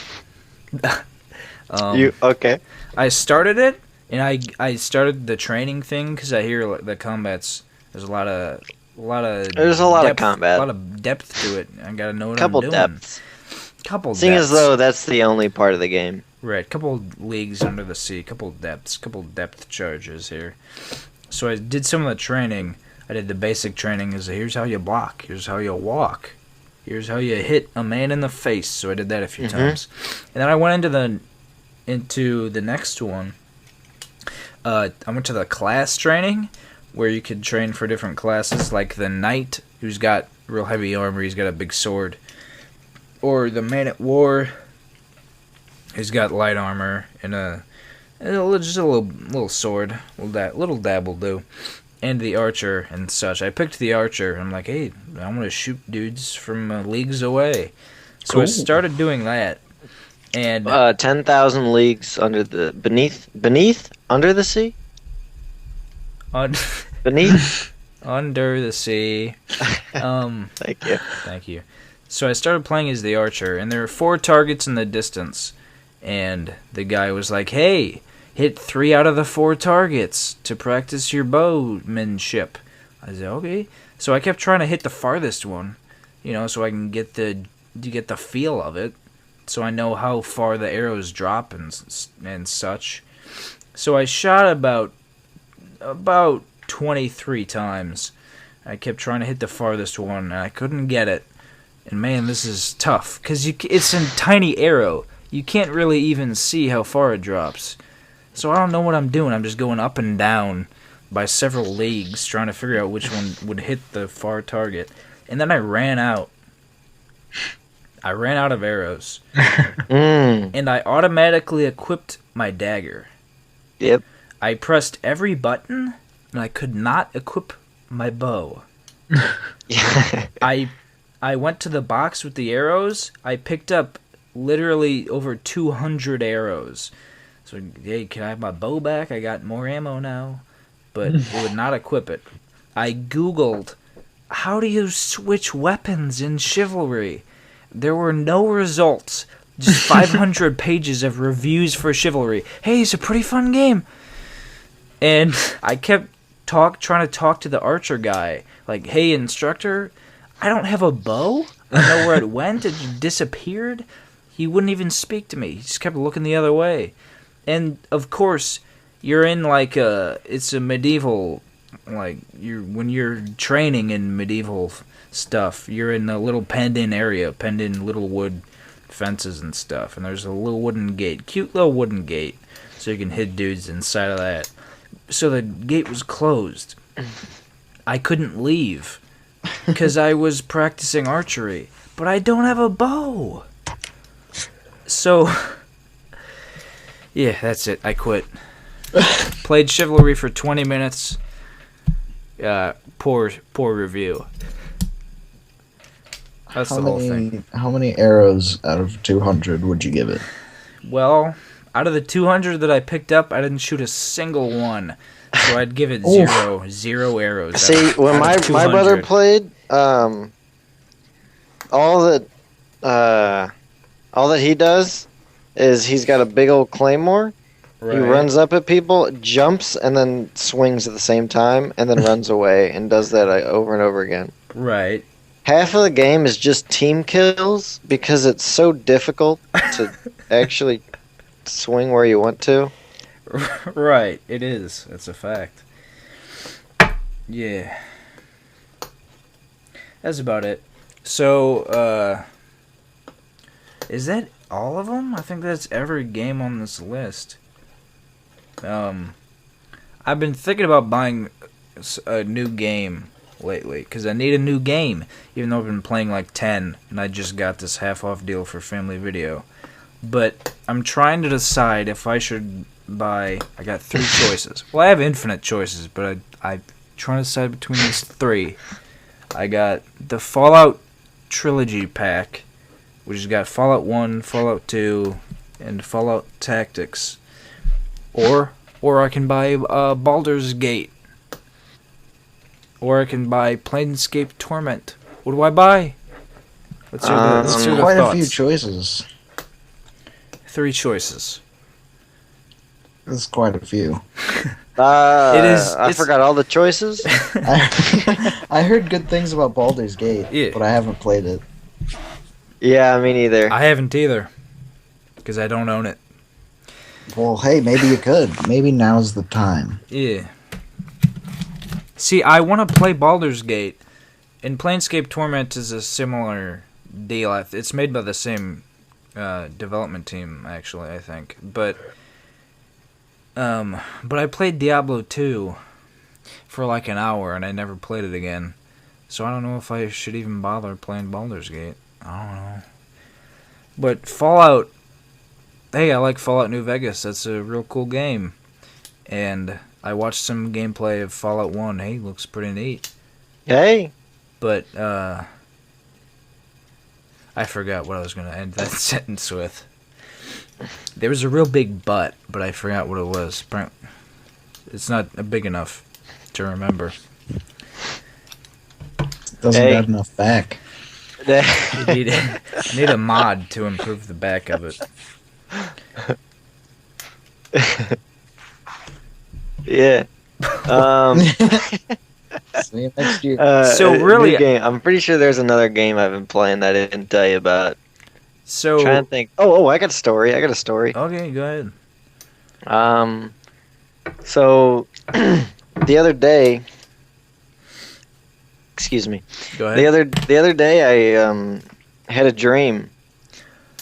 Okay? I started it, and I started the training thing because I hear the combat's there's a lot of There's a lot of combat. a lot of depth to it. I gotta know what Couple I'm doing. depths. Couple Seeing depths. as though that's the only part of the game. Right, couple leagues under the sea, couple depth charges here. So I did some of the training. I did the basic training. Is here's how you block, here's how you walk, here's how you hit a man in the face. So I did that a few times, and then I went into the next one. I went to the class training, where you could train for different classes, like the knight, who's got real heavy armor, he's got a big sword, or the man at war. He's got light armor and just a little sword. Little dab will do. And the archer and such. I picked the archer. I'm like, hey, I want to shoot dudes from leagues away. So cool. I started doing that. And 10,000 leagues under the beneath under the sea. Beneath under the sea. Thank you. So I started playing as the archer, and there were 4 targets in the distance. And the guy was like, hey, hit 3 out of the 4 targets to practice your bowmanship. I said, okay. So I kept trying to hit the farthest one, so I can get the feel of it, so I know how far the arrows drop and such. So I shot about 23 times. I kept trying to hit the farthest one, and I couldn't get it. And man, this is tough, because it's a tiny arrow. You can't really even see how far it drops. So I don't know what I'm doing. I'm just going up and down by several leagues, trying to figure out which one would hit the far target. And then I ran out. I ran out of arrows. And I automatically equipped my dagger. Yep. I pressed every button, and I could not equip my bow. I went to the box with the arrows. I picked up literally over 200 arrows. So, hey, can I have my bow back? I got more ammo now. But it would not equip it. I Googled, how do you switch weapons in Chivalry? There were no results. Just 500 pages of reviews for Chivalry. Hey, it's a pretty fun game. And I kept trying to talk to the archer guy. Like, hey, instructor, I don't have a bow. I don't know where it went. It disappeared. He wouldn't even speak to me. He just kept looking the other way. And, of course, you're in, it's a medieval, when you're training in medieval stuff, you're in a little penned-in area, penned-in little wood fences and stuff. And there's a little wooden gate, cute little wooden gate, so you can hit dudes inside of that. So the gate was closed. I couldn't leave, because I was practicing archery. But I don't have a bow. So, yeah, that's it. I quit. Played Chivalry for 20 minutes. Poor review. That's the whole thing. How many arrows out of 200 would you give it? Well, out of the 200 that I picked up, I didn't shoot a single one. So I'd give it zero arrows. See, when my brother played, all that he does is he's got a big old claymore. Right. He runs up at people, jumps, and then swings at the same time, and then runs away, and does that over and over again. Right. Half of the game is just team kills because it's so difficult to actually swing where you want to. Right, it is. That's a fact. Yeah. That's about it. So, is that all of them? I think that's every game on this list. I've been thinking about buying a new game lately, because I need a new game, even though I've been playing like 10, and I just got this half-off deal for Family Video. But I'm trying to decide if I should buy... I got 3 choices. Well, I have infinite choices, but I'm trying to decide between these 3. I got the Fallout Trilogy Pack, which has got Fallout 1, Fallout 2, and Fallout Tactics. Or I can buy Baldur's Gate. Or I can buy Planescape Torment. What do I buy? Let's hear the quite thoughts. A few choices. 3 choices. That's quite a few. I forgot all the choices. I heard good things about Baldur's Gate, but I haven't played it. Yeah, me neither. I haven't either, because I don't own it. Well, hey, maybe you could. Maybe now's the time. Yeah. See, I want to play Baldur's Gate, and Planescape Torment is a similar deal. It's made by the same development team, actually, I think. But I played Diablo 2 for like an hour, and I never played it again. So I don't know if I should even bother playing Baldur's Gate. I don't know. But Fallout... Hey, I like Fallout New Vegas. That's a real cool game. And I watched some gameplay of Fallout 1. Hey, looks pretty neat. Hey. But, I forgot what I was going to end that sentence with. There was a real big but I forgot what it was. It's not big enough to remember. Doesn't have enough back. I need a mod to improve the back of it. Yeah. See you next year. So really, new game. I'm pretty sure there's another game I've been playing that I didn't tell you about. So I'm trying to think. Oh, I got a story. Okay, go ahead. So the other day, excuse me. Go ahead. The other day, I had a dream.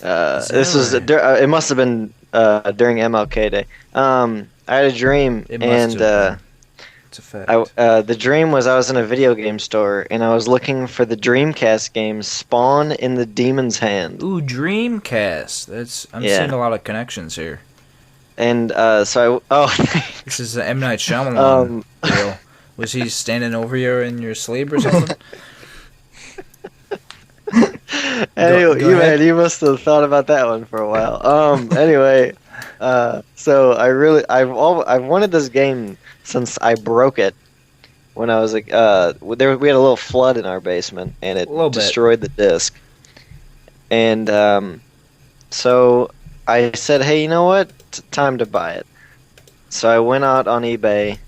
This was it must have been during MLK Day. I had a dream, and it's a fact. the dream was I was in a video game store, and I was looking for the Dreamcast game Spawn in the Demon's Hand. Ooh, Dreamcast. I'm Yeah. seeing a lot of connections here. And so This is the M. Night Shyamalan deal. Was he standing over you in your sleep or something? Anyway, Go ahead. you must have thought about that one for a while. Anyway, so I've wanted this game since I broke it when I was like, we had a little flood in our basement and it destroyed the disc. And so I said, hey, you know what? It's time to buy it. So I went out on eBay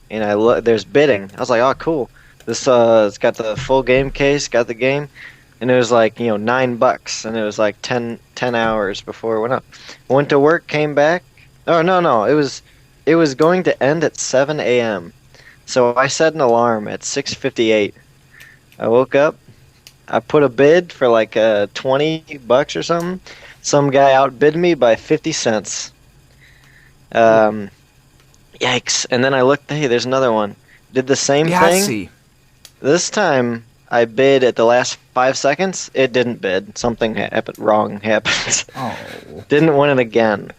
and there's bidding. I was like, oh, cool. This it's got the full game case, got the game. And it was like, $9, and it was like 10 hours before it went up. Went to work, came back. Oh, no, it was going to end at 7 a.m. So I set an alarm at 6:58. I woke up. I put a bid for like $20 or something. Some guy outbid me by 50 cents. Yikes! And then I looked. Hey, there's another one. Did the same thing. This time I bid at the last 5 seconds. It didn't bid. Something wrong happened. Oh. Didn't win it again.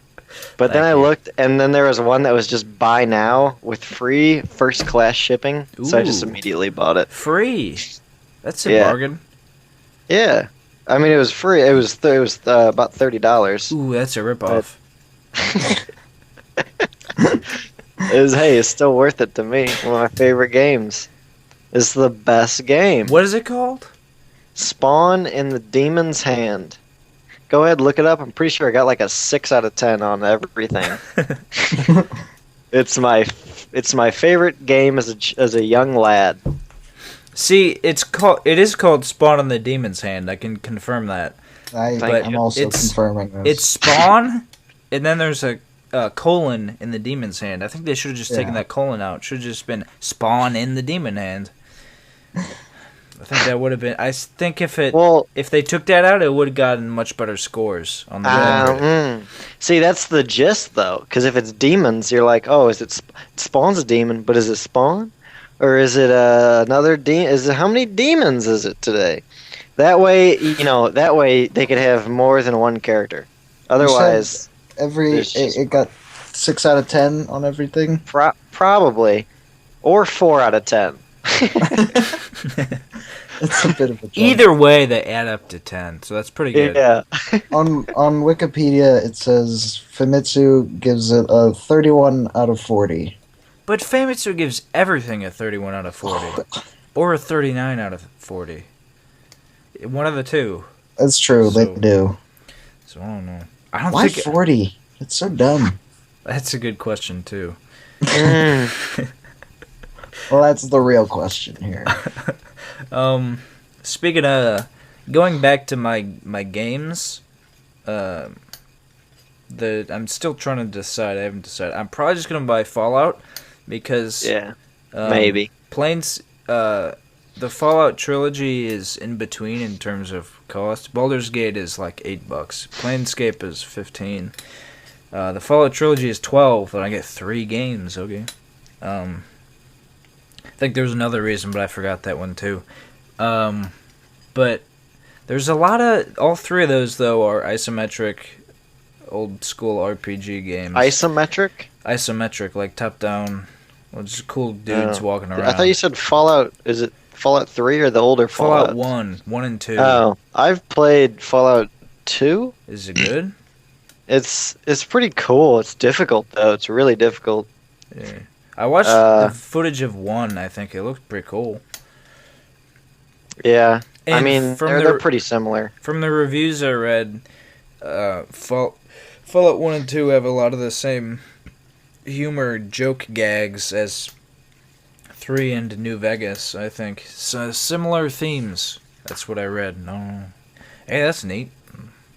But then I looked, and then there was one that was just buy now with free first class shipping. Ooh. So I just immediately bought it. Free. That's a bargain. Yeah. I mean, it was free. It was about $30. Ooh, that's a ripoff. It's still worth it to me. One of my favorite games. It's the best game. What is it called? Spawn in the Demon's Hand. Go ahead, look it up. I'm pretty sure I got like a 6 out of 10 on everything. It's my favorite game as a young lad. See, it is called Spawn in the Demon's Hand. I can confirm that. I'm also confirming this. It's Spawn, and then there's a colon in the Demon's Hand. I think they should have just taken that colon out. Should have just been Spawn in the Demon Hand. I think that would have been. I think if they took that out, it would have gotten much better scores on the. See, that's the gist, though. Because if it's demons, you're like, oh, Spawn's a demon, but is it Spawn, or is it another demon? How many demons is it today? That way, they could have more than one character. Otherwise, it got 6 out of 10 on everything. Probably, or 4 out of 10. It's a bit of a joke. Either way, they add up to 10, so that's pretty good. Yeah. on Wikipedia, it says Famitsu gives it a 31 out of 40. But Famitsu gives everything a 31 out of 40. Or a 39 out of 40. One of the two. That's true, they do. So I don't know. Why 40? It's so dumb. That's a good question, too. Well, that's the real question here. Speaking of going back to my games, I'm still trying to decide. I haven't decided. I'm probably just gonna buy Fallout because maybe the Fallout trilogy is in between in terms of cost. Baldur's Gate is like $8. Planescape is $15. The Fallout trilogy is $12, and I get 3 games. Okay. I think there was another reason, but I forgot that one too. But there's a lot of... All 3 of those, though, are isometric, old-school RPG games. Isometric? Isometric, like top-down. Well, just cool dudes walking around. I thought you said Fallout... Is it Fallout 3 or the older Fallout? Fallout 1 and 2. Oh, I've played Fallout 2. Is it good? It's pretty cool. It's difficult, though. It's really difficult. Yeah. I watched the footage of 1. I think it looked pretty cool. Yeah. And I mean, they're pretty similar. From the reviews I read, Fallout 1 and 2 have a lot of the same humor, joke gags as 3 and New Vegas, I think. So, similar themes. That's what I read. No. Hey, that's neat.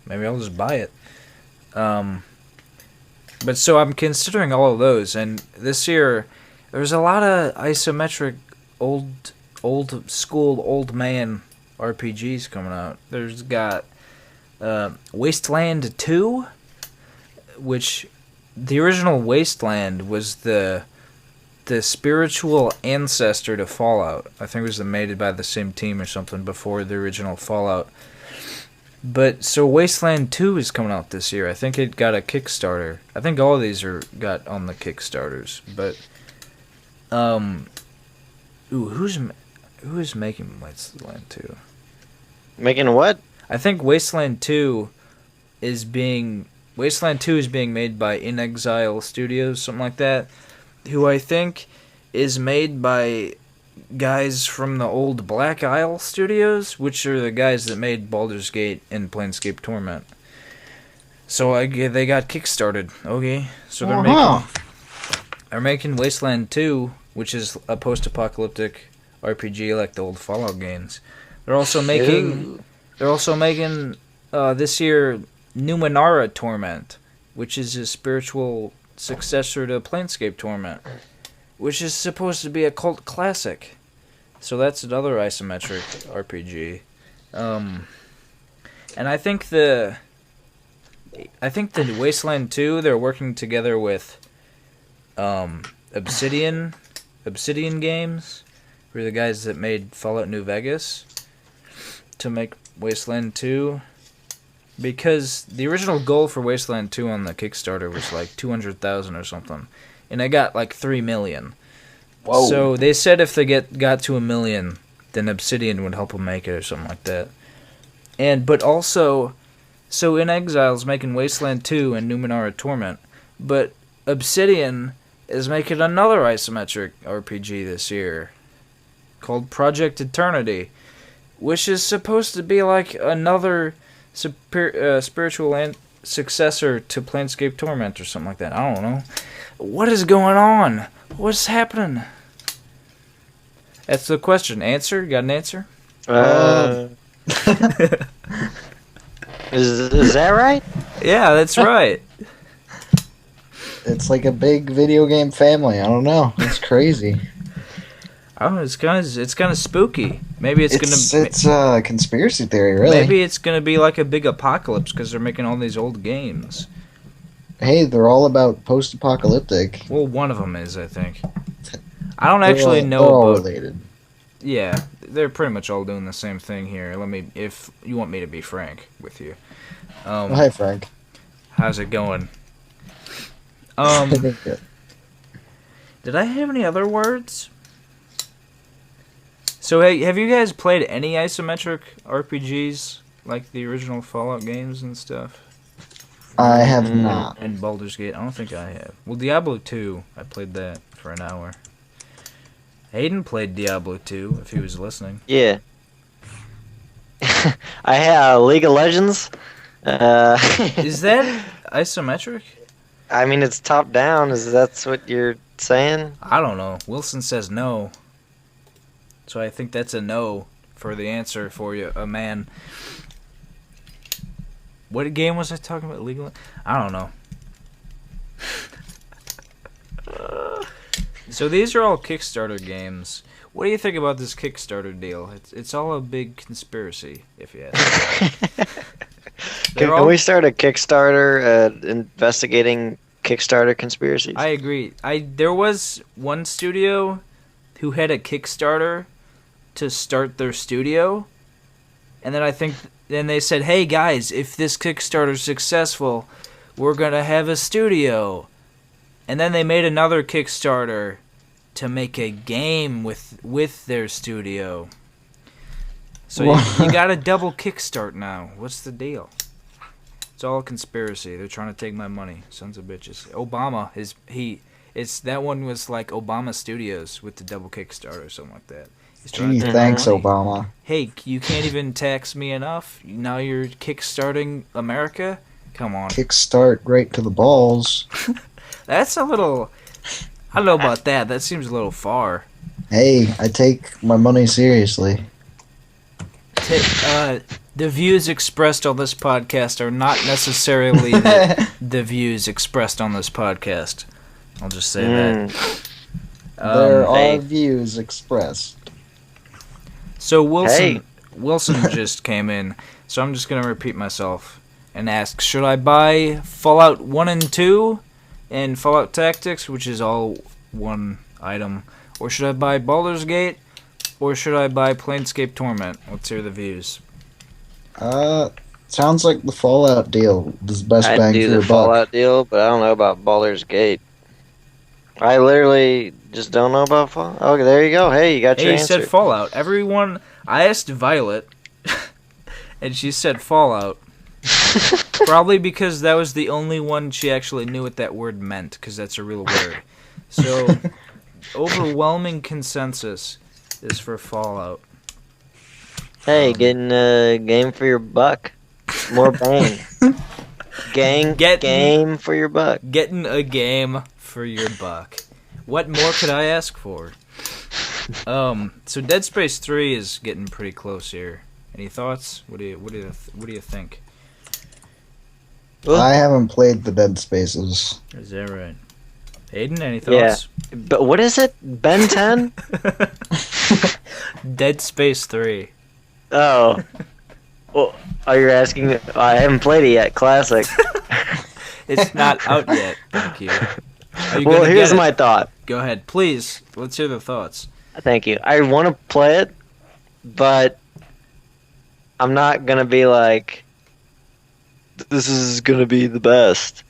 Maybe I'll just buy it. But so I'm considering all of those, and this year there's a lot of isometric old school old man RPGs coming out. There's got Wasteland 2, which the original Wasteland was the spiritual ancestor to Fallout. I think it was made by the same team or something before the original Fallout. But so Wasteland 2 is coming out this year. I think it got a Kickstarter. I think all of these got on the Kickstarters. But who is making Wasteland 2? Making what? I think Wasteland 2 is being made by In Exile Studios, something like that, who I think is made by guys from the old Black Isle Studios, which are the guys that made Baldur's Gate and Planescape Torment. So they got kickstarted. Okay, so they're making Wasteland 2, which is a post-apocalyptic RPG like the old Fallout games. They're also making this year Numenera Torment, which is a spiritual successor to Planescape Torment, which is supposed to be a cult classic. So that's another isometric RPG. And I think the Wasteland 2, they're working together with Obsidian Games, who are the guys that made Fallout New Vegas, to make Wasteland 2. Because the original goal for Wasteland 2 on the Kickstarter was like 200,000 or something. And I got like 3 million. Whoa. So they said if they got to 1 million, then Obsidian would help them make it or something like that. But also, so In Exile's making Wasteland 2 and Numenera Torment, but Obsidian is making another isometric RPG this year called Project Eternity, which is supposed to be like another spiritual successor to Planescape Torment or something like that. I don't know. What is going on? What's happening? That's the question. Answer? You got an answer? Is that right? Yeah, that's right. It's like a big video game family. I don't know. It's crazy. I don't know. It's kind of spooky. Maybe it's a conspiracy theory, really. Maybe it's gonna be like a big apocalypse because they're making all these old games. Hey, they're all about post-apocalyptic. Well, one of them is, I think. I don't actually know they're all about. Related. Yeah, they're pretty much all doing the same thing here. If you want me to be frank with you. Hi, Frank. How's it going? Good. Did I have any other words? So, hey, have you guys played any isometric RPGs like the original Fallout games and stuff? I have not. And Baldur's Gate? I don't think I have. Well, Diablo 2, I played that for an hour. Hayden played Diablo 2, if he was listening. Yeah. I have League of Legends. Is that isometric? I mean, it's top down. That's what you're saying? I don't know. Wilson says no. So I think that's a no for the answer for you, a man. What game was I talking about? Legal? I don't know. So these are all Kickstarter games. What do you think about this Kickstarter deal? It's all a big conspiracy, if you ask me. Can we start a Kickstarter investigating Kickstarter conspiracies? I agree. There was one studio who had a Kickstarter to start their studio, and then they said, "Hey guys, if this Kickstarter's successful, we're gonna have a studio." And then they made another Kickstarter to make a game with their studio. So you got a double kickstart now. What's the deal? It's all a conspiracy. They're trying to take my money. Sons of bitches. Obama that one was like Obama Studios with the double kickstart or something like that. Gee, thanks, Obama. Hey, you can't even tax me enough. Now you're kickstarting America? Come on. Kickstart right to the balls. That's a little... I don't know about that. That seems a little far. Hey, I take my money seriously. The views expressed on this podcast are not necessarily the views expressed on this podcast. I'll just say that. There are views expressed. So Wilson just came in, so I'm just going to repeat myself and ask, should I buy Fallout 1 and 2 and Fallout Tactics, which is all one item, or should I buy Baldur's Gate, or should I buy Planescape Torment? Let's hear the views. Sounds like the Fallout deal is the best bang for I'd do your the buck. Fallout deal, but I don't know about Baldur's Gate. I literally just don't know about Fallout. Okay, there you go. Hey, you got your He answer. said Fallout. Everyone, I asked Violet, and she said Fallout. Probably because that was the only one she actually knew what that word meant, because that's a real word. So, overwhelming consensus is for Fallout. Hey, getting a game for your buck. More bang. Game for your buck. Getting a game for your buck. What more could I ask for? So Dead Space 3 is getting pretty close here. Any thoughts? What do you think? I haven't played the Dead Spaces. Is that right? Hayden, any thoughts? Yeah. But what is it? Ben 10? Dead Space 3. Oh. Well, you're asking? I haven't played it yet. Classic. It's not out yet. Thank you. Are you Well, gonna here's get it? my thought. Go ahead, please. Let's hear the thoughts. Thank you. I want to play it, but I'm not gonna be like, this is gonna be the best.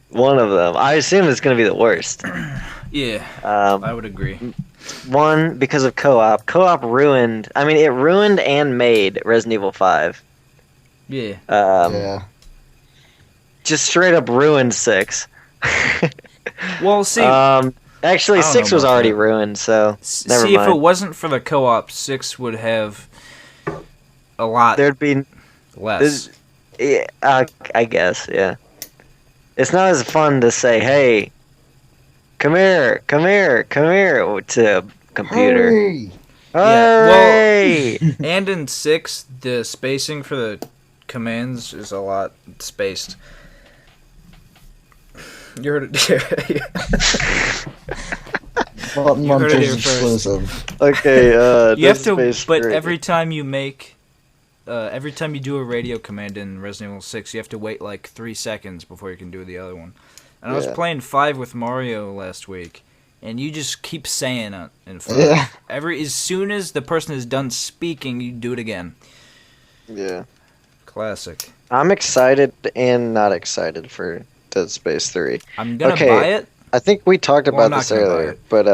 One of them. I assume it's gonna be the worst. Yeah, I would agree. One, because of co-op. Co-op ruined. I mean, it ruined and made Resident Evil 5. Yeah. Yeah. Just straight up ruined 6. Well, see, actually, I don't 6 know was about already that. ruined, so never see, mind. if it wasn't for the co-op, 6 would have a lot There'd be less. Yeah, I guess, yeah. It's not as fun to say, hey, come here, to a computer. Hurry! Hurry! And in 6, the spacing for the commands is a lot spaced. You heard it. Button You heard it here Munchers first. exclusive. Okay, You have to, Space but 3. every time you do a radio command in Resident Evil 6, you have to wait like 3 seconds before you can do the other one. And I was Yeah. playing 5 with Mario last week, and you just keep saying it in 5. Yeah. As soon as the person is done speaking, you do it again. Yeah. Classic. I'm excited and not excited for Dead Space 3. I'm gonna Okay. buy it. I think we talked Well, I'm about not this gonna buy earlier, it. but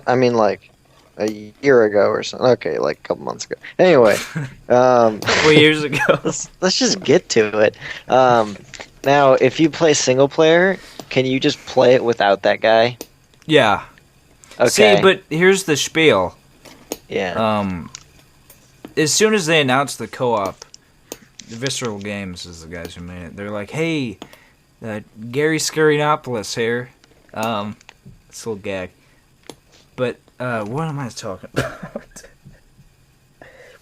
I mean like a year ago or something. Okay, like a couple months ago. Anyway, 4 years ago. let's just get to it. Now, if you play single player, can you just play it without that guy? Yeah. Okay. See, but here's the spiel. yeah. As soon as they announced the co-op, Visceral Games is the guys who made it. They're like, "Hey, Gary Scarinopoulos here." It's a little gag. But what am I talking about?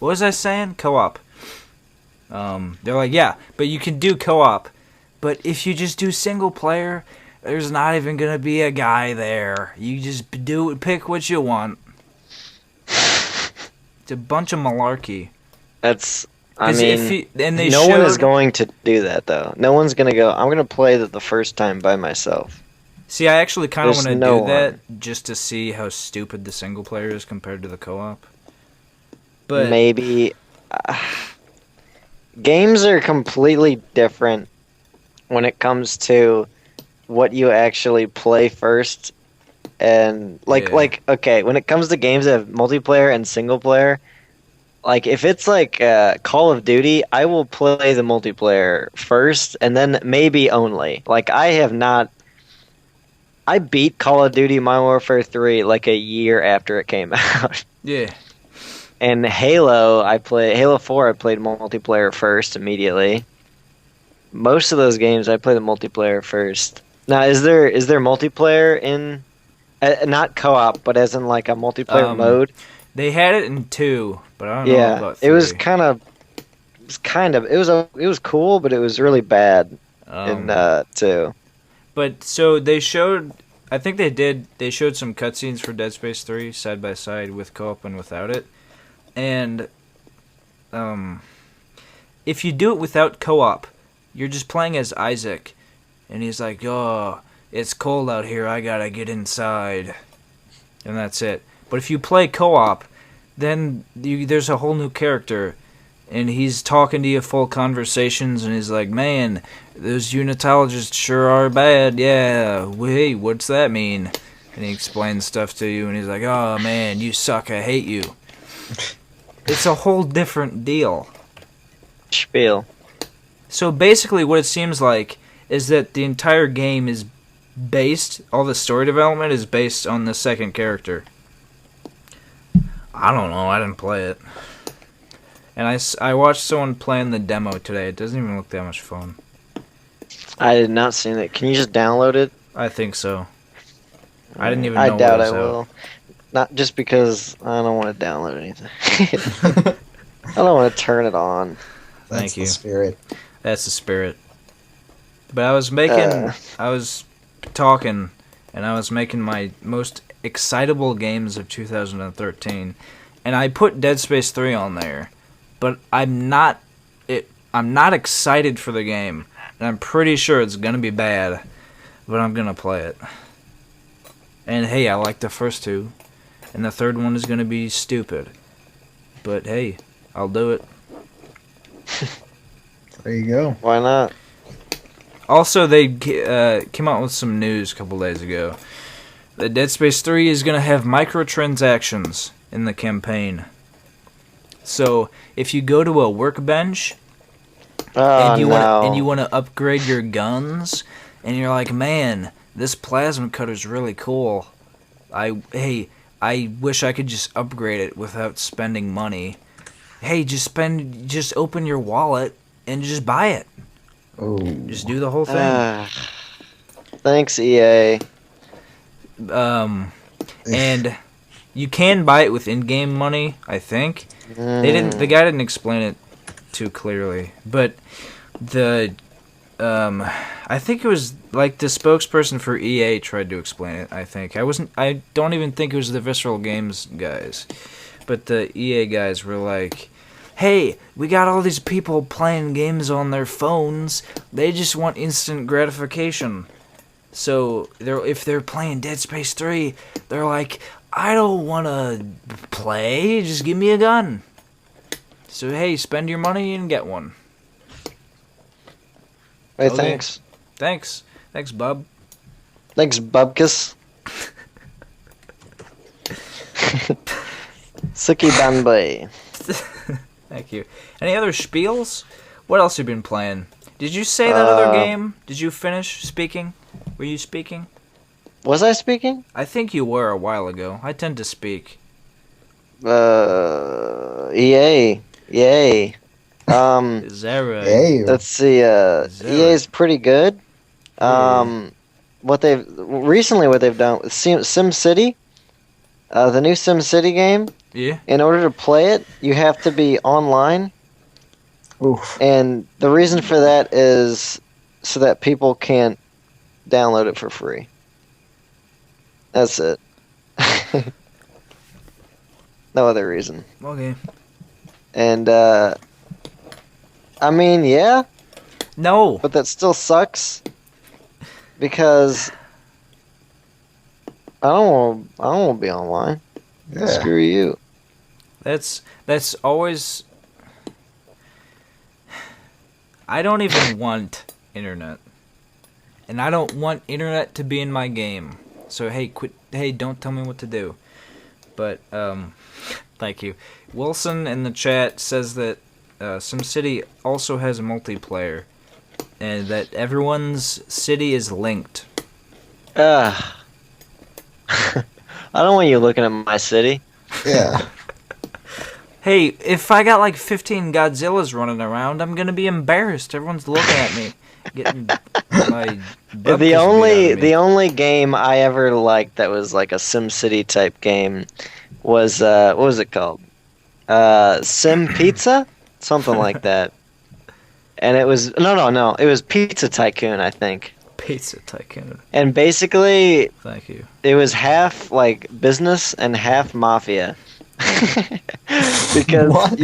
What was I saying? Co-op. They're like, yeah, but you can do co-op. But if you just do single player, there's not even gonna be a guy there. You just pick what you want. It's a bunch of malarkey. No one is going to do that though. No one's gonna go, I'm gonna play that the first time by myself. See, I actually kind of want to no do that one. just to see how stupid the single player is compared to the co-op. But Maybe games are completely different when it comes to what you actually play first, and okay, when it comes to games that have multiplayer and single player, like if it's like Call of Duty, I will play the multiplayer first and then maybe only. Like I beat Call of Duty Modern Warfare 3 like a year after it came out. yeah, And Halo 4 I played multiplayer first immediately. Most of those games I play the multiplayer first. Now, is there multiplayer in not co-op, but as in like a multiplayer mode? they had it in 2, but I don't know about 3. It was cool, but it was really bad in 2. But so they showed, I think they showed some cutscenes for Dead Space 3 side by side with co-op and without it. And if you do it without co-op, you're just playing as Isaac, and he's like, "Oh, it's cold out here. I gotta get inside," and that's it. But if you play co-op, then there's a whole new character, and he's talking to you full conversations, and he's like, "Man, those unitologists sure are bad. Yeah, hey, what's that mean?" And he explains stuff to you, and he's like, "Oh man, you suck. I hate you." It's a whole different deal. Spiel. So basically what it seems like is that the entire game is all the story development is based on the second character. I don't know, I didn't play it. And I watched someone playing the demo today. It doesn't even look that much fun. I did not see that. Can you just download it? I think so. I didn't even know I doubt what it was I will. out. Not just because I don't want to download anything. I don't want to turn it on. That's Thank you. the spirit. That's the spirit. But I was talking, and I was making my most excitable games of 2013, and I put Dead Space 3 on there, but I'm not excited for the game, and I'm pretty sure it's gonna be bad, but I'm gonna play it. And hey, I like the first 2, and the third one is gonna be stupid, but hey, I'll do it. There you go. Why not? Also, they came out with some news a couple days ago. The Dead Space 3 is going to have microtransactions in the campaign. So, if you go to a workbench and you want to upgrade your guns, and you're like, "Man, this plasma cutter's really cool. I wish I could just upgrade it without spending money." Hey, just open your wallet and just buy it. Oh. Just do the whole thing. Thanks, EA. And you can buy it with in-game money, I think. The guy didn't explain it too clearly, but I think it was like the spokesperson for EA tried to explain it, I think. I don't even think it was the Visceral Games guys. But the EA guys were like, "Hey, we got all these people playing games on their phones. They just want instant gratification. So if they're playing Dead Space 3, they're like, I don't want to play. Just give me a gun. So, hey, spend your money and get one." Hey, Okay. thanks. Thanks, bub. Thanks, Bubkus. Suki Banbay. Thank you. Any other spiels? What else have you been playing? Did you say that other game? Did you finish speaking? Were you speaking? Was I speaking? I think you were a while ago. I tend to speak. EA. Yay. Is that right? Hey. Let's see, EA is pretty good. What they've done with SimCity, the new SimCity game, Yeah. in order to play it, you have to be online. Oof. And the reason for that is so that people can't download it for free. That's it. No other reason. Okay. And, I mean, yeah, No. but that still sucks. Because I don't want to be online. Yeah. Screw you. That's always. I don't even want internet, and I don't want internet to be in my game. So hey, quit. Hey, don't tell me what to do. But thank you. Wilson in the chat says that SimCity also has multiplayer, and that everyone's city is linked. I don't want you looking at my city. Yeah. Hey, if I got like 15 Godzillas running around, I'm gonna be embarrassed. Everyone's looking at me, getting my butt The only only game I ever liked that was like a SimCity type game was what was it called? Sim Pizza, something like that. And it was no, it was Pizza Tycoon, I think. Pizza Tycoon. And basically, Thank you. it was half like business and half mafia. Because What?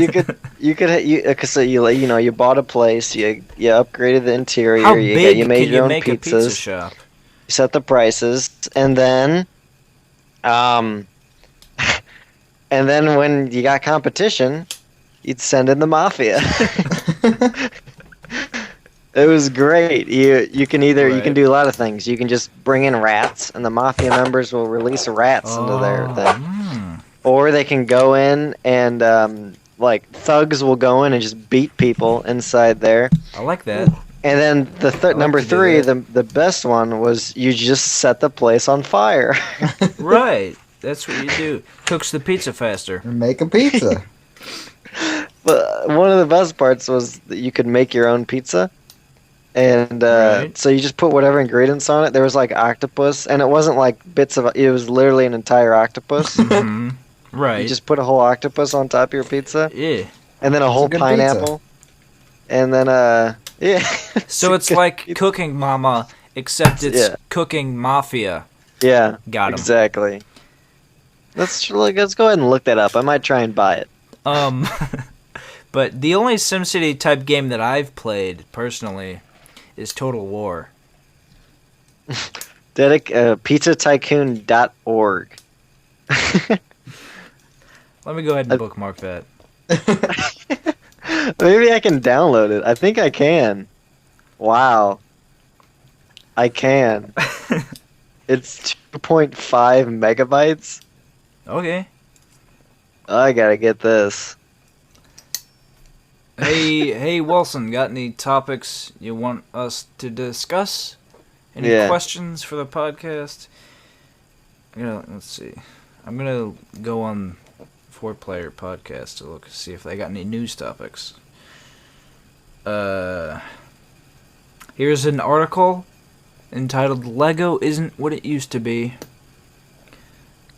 so you bought a place, you upgraded the interior, How you big made can your you own make a pizza pizzas, shop? you set the prices, and then when you got competition, you'd send in the mafia. It was great. You can do a lot of things. You can just bring in rats, and the mafia members will release rats into their thing. Or they can go in and like thugs will go in and just beat people inside there. I like that. And then number to do 3, that. the best one was you just set the place on fire. Right. That's what you do. Cooks the pizza faster. Make a pizza. But one of the best parts was that you could make your own pizza. And Right. so you just put whatever ingredients on it. There was like octopus, and it wasn't like bits of it was literally an entire octopus. Mhm. Right. You just put a whole octopus on top of your pizza, Yeah. and then a whole good pineapple. And then yeah. So it's like Cooking Mama, except it's Cooking Mafia. Yeah. Got him. Exactly. Let's go ahead and look that up. I might try and buy it. But the only SimCity type game that I've played personally is Total War. Pizzatycoon.org. Let me go ahead and bookmark that. Maybe I can download it. I think I can. Wow. I can. It's 2.5 megabytes. Okay. I gotta get this. Hey, Wilson, got any topics you want us to discuss? Any questions for the podcast? Let's see. I'm gonna go on 4Player Podcast to see if they got any news topics. Here's an article entitled "Lego Isn't What It Used to Be."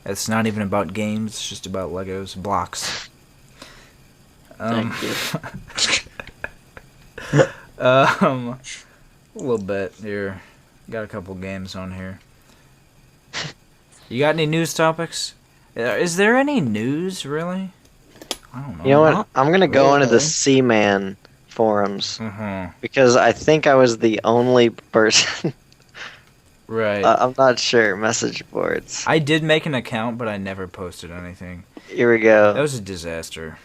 It's not even about games; it's just about Legos blocks. Thank you. A little bit here. Got a couple games on here. You got any news topics? Is there any news, really? I don't know. You know what? I'm gonna go into the Seaman forums because I think I was the only person. Right. I'm not sure. Message boards. I did make an account, but I never posted anything. Here we go. That was a disaster.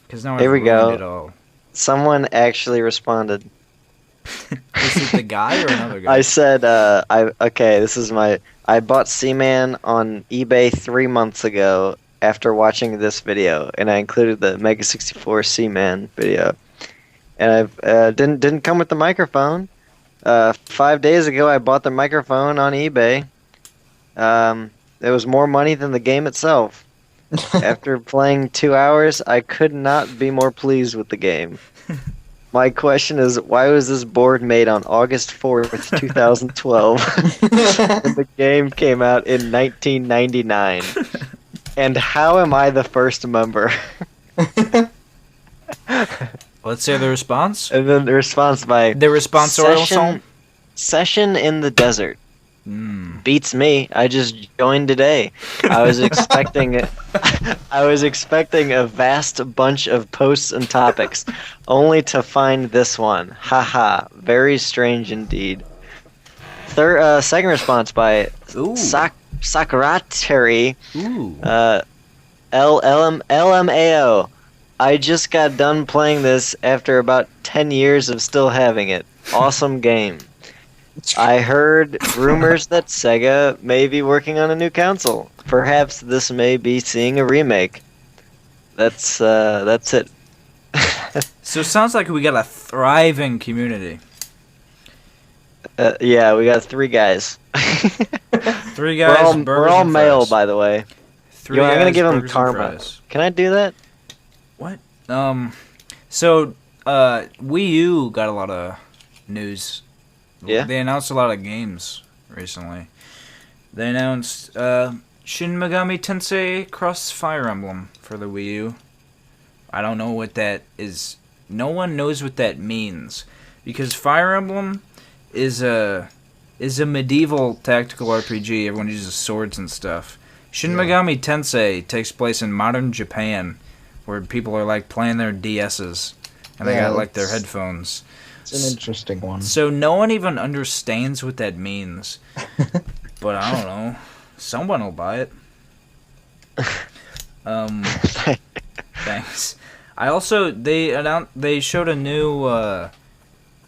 Because now I've Here we ruined go. it all. Someone actually responded. Is it the guy or another guy? I said, I bought Seaman on eBay 3 months ago after watching this video, and I included the Mega 64 Seaman video. And I didn't come with the microphone. 5 days ago, I bought the microphone on eBay. It was more money than the game itself. After playing 2 hours, I could not be more pleased with the game. My question is, why was this board made on August 4th, 2012, when the game came out in 1999? And how am I the first member? Well, Let's hear the response. And then the response by The responsorial song. Session in the desert. Mm. Beats me. I just joined today. I was expecting a vast bunch of posts and topics, only to find this one. Haha. Very strange indeed. Second response by Ooh. Sakarateri. Ooh. LMAO. I just got done playing this after about 10 years of still having it. Awesome game. I heard rumors that Sega may be working on a new console. Perhaps this may be seeing a remake. That's it. So it sounds like we got a thriving community. Yeah, we got 3 guys. 3 guys. We're all male, by the way. 3 I'm gonna guys, give him burgers and karma. fries. Can I do that? What? So Wii U got a lot of news. Yeah. They announced a lot of games recently. They announced Shin Megami Tensei Cross Fire Emblem for the Wii U. I don't know what that is. No one knows what that means, because Fire Emblem is a medieval tactical RPG. Everyone uses swords and stuff. Shin Megami Tensei takes place in modern Japan, where people are like playing their DSs and they got like their headphones. It's an interesting one. So no one even understands what that means. But I don't know. Someone will buy it. Thanks. I also they showed a new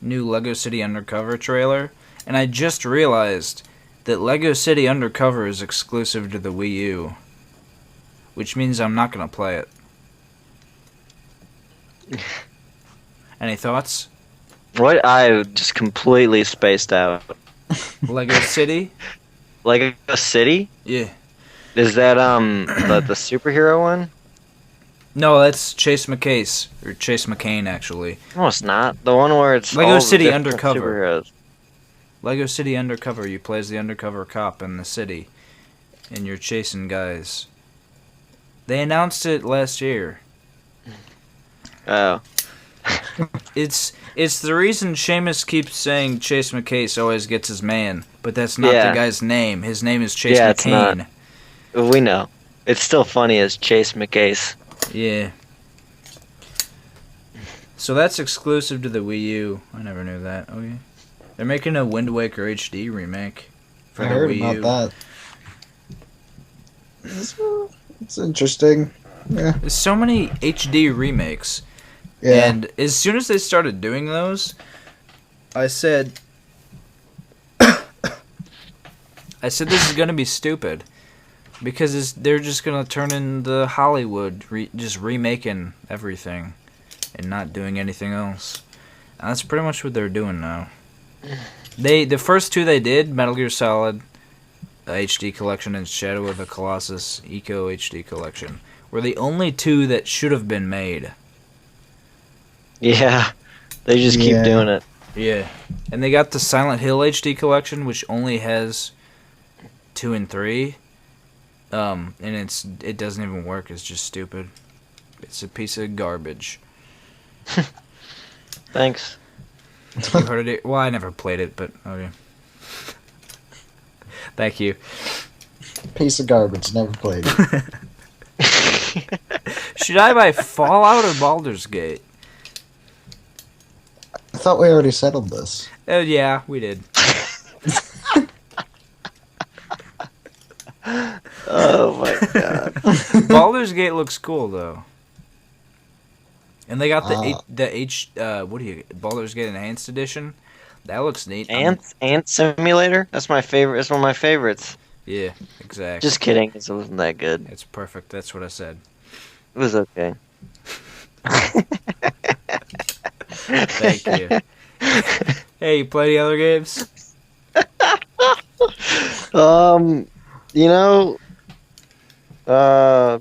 Lego City Undercover trailer, and I just realized that Lego City Undercover is exclusive to the Wii U, which means I'm not gonna play it. Any thoughts? What? I just completely spaced out. Lego City? Lego City? Yeah. Is that the superhero one? No, that's Chase McCase, or Chase McCain, actually. No, it's not. The one where it's Lego all City the different Undercover. superheroes. Lego City Undercover, you play as the undercover cop in the city, and you're chasing guys. They announced it last year. Oh. It's the reason Seamus keeps saying Chase McCase always gets his man, but that's not Yeah. the guy's name. His name is Chase Yeah, it's McCain. not. We know. It's still funny as Chase McCase. Yeah. So that's exclusive to the Wii U. I never knew that. Okay. They're making a Wind Waker HD remake for I the heard Wii U. about that. It's interesting. Yeah. There's so many HD remakes. Yeah. And as soon as they started doing those, I said this is going to be stupid. Because they're just going to turn into Hollywood, just remaking everything and not doing anything else. And that's pretty much what they're doing now. The first 2 they did, Metal Gear Solid HD Collection and Shadow of the Colossus Eco HD Collection, were the only 2 that should have been made. Yeah. They just keep doing it. Yeah. And they got the Silent Hill HD Collection, which only has 2 and 3. And it doesn't even work. It's just stupid. It's a piece of garbage. Thanks. You heard it? Well, I never played it, but okay. Thank you. Piece of garbage. Never played it. Should I buy Fallout or Baldur's Gate? I thought we already settled this. Yeah, we did. Oh my god. Baldur's Gate looks cool though, and they got Baldur's Gate Enhanced Edition. That looks neat. Ant Simulator? That's my favorite. It's one of my favorites. Yeah, exactly. Just kidding. It wasn't that good. It's perfect. That's what I said. It was okay. Thank you. Hey, you play any other games?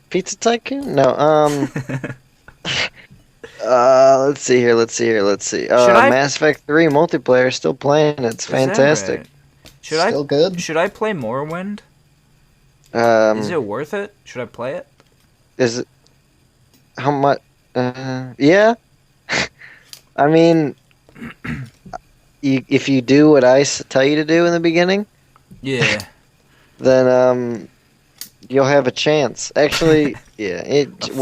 Pizza Tycoon? No, let's see here. Mass Effect 3 multiplayer, still playing. It's fantastic. Right? Still good? Should I play Morrowind? Is it worth it? Should I play it? Is it... How much... yeah? I mean, if you do what I tell you to do in the beginning, Yeah. then you'll have a chance. Actually, yeah,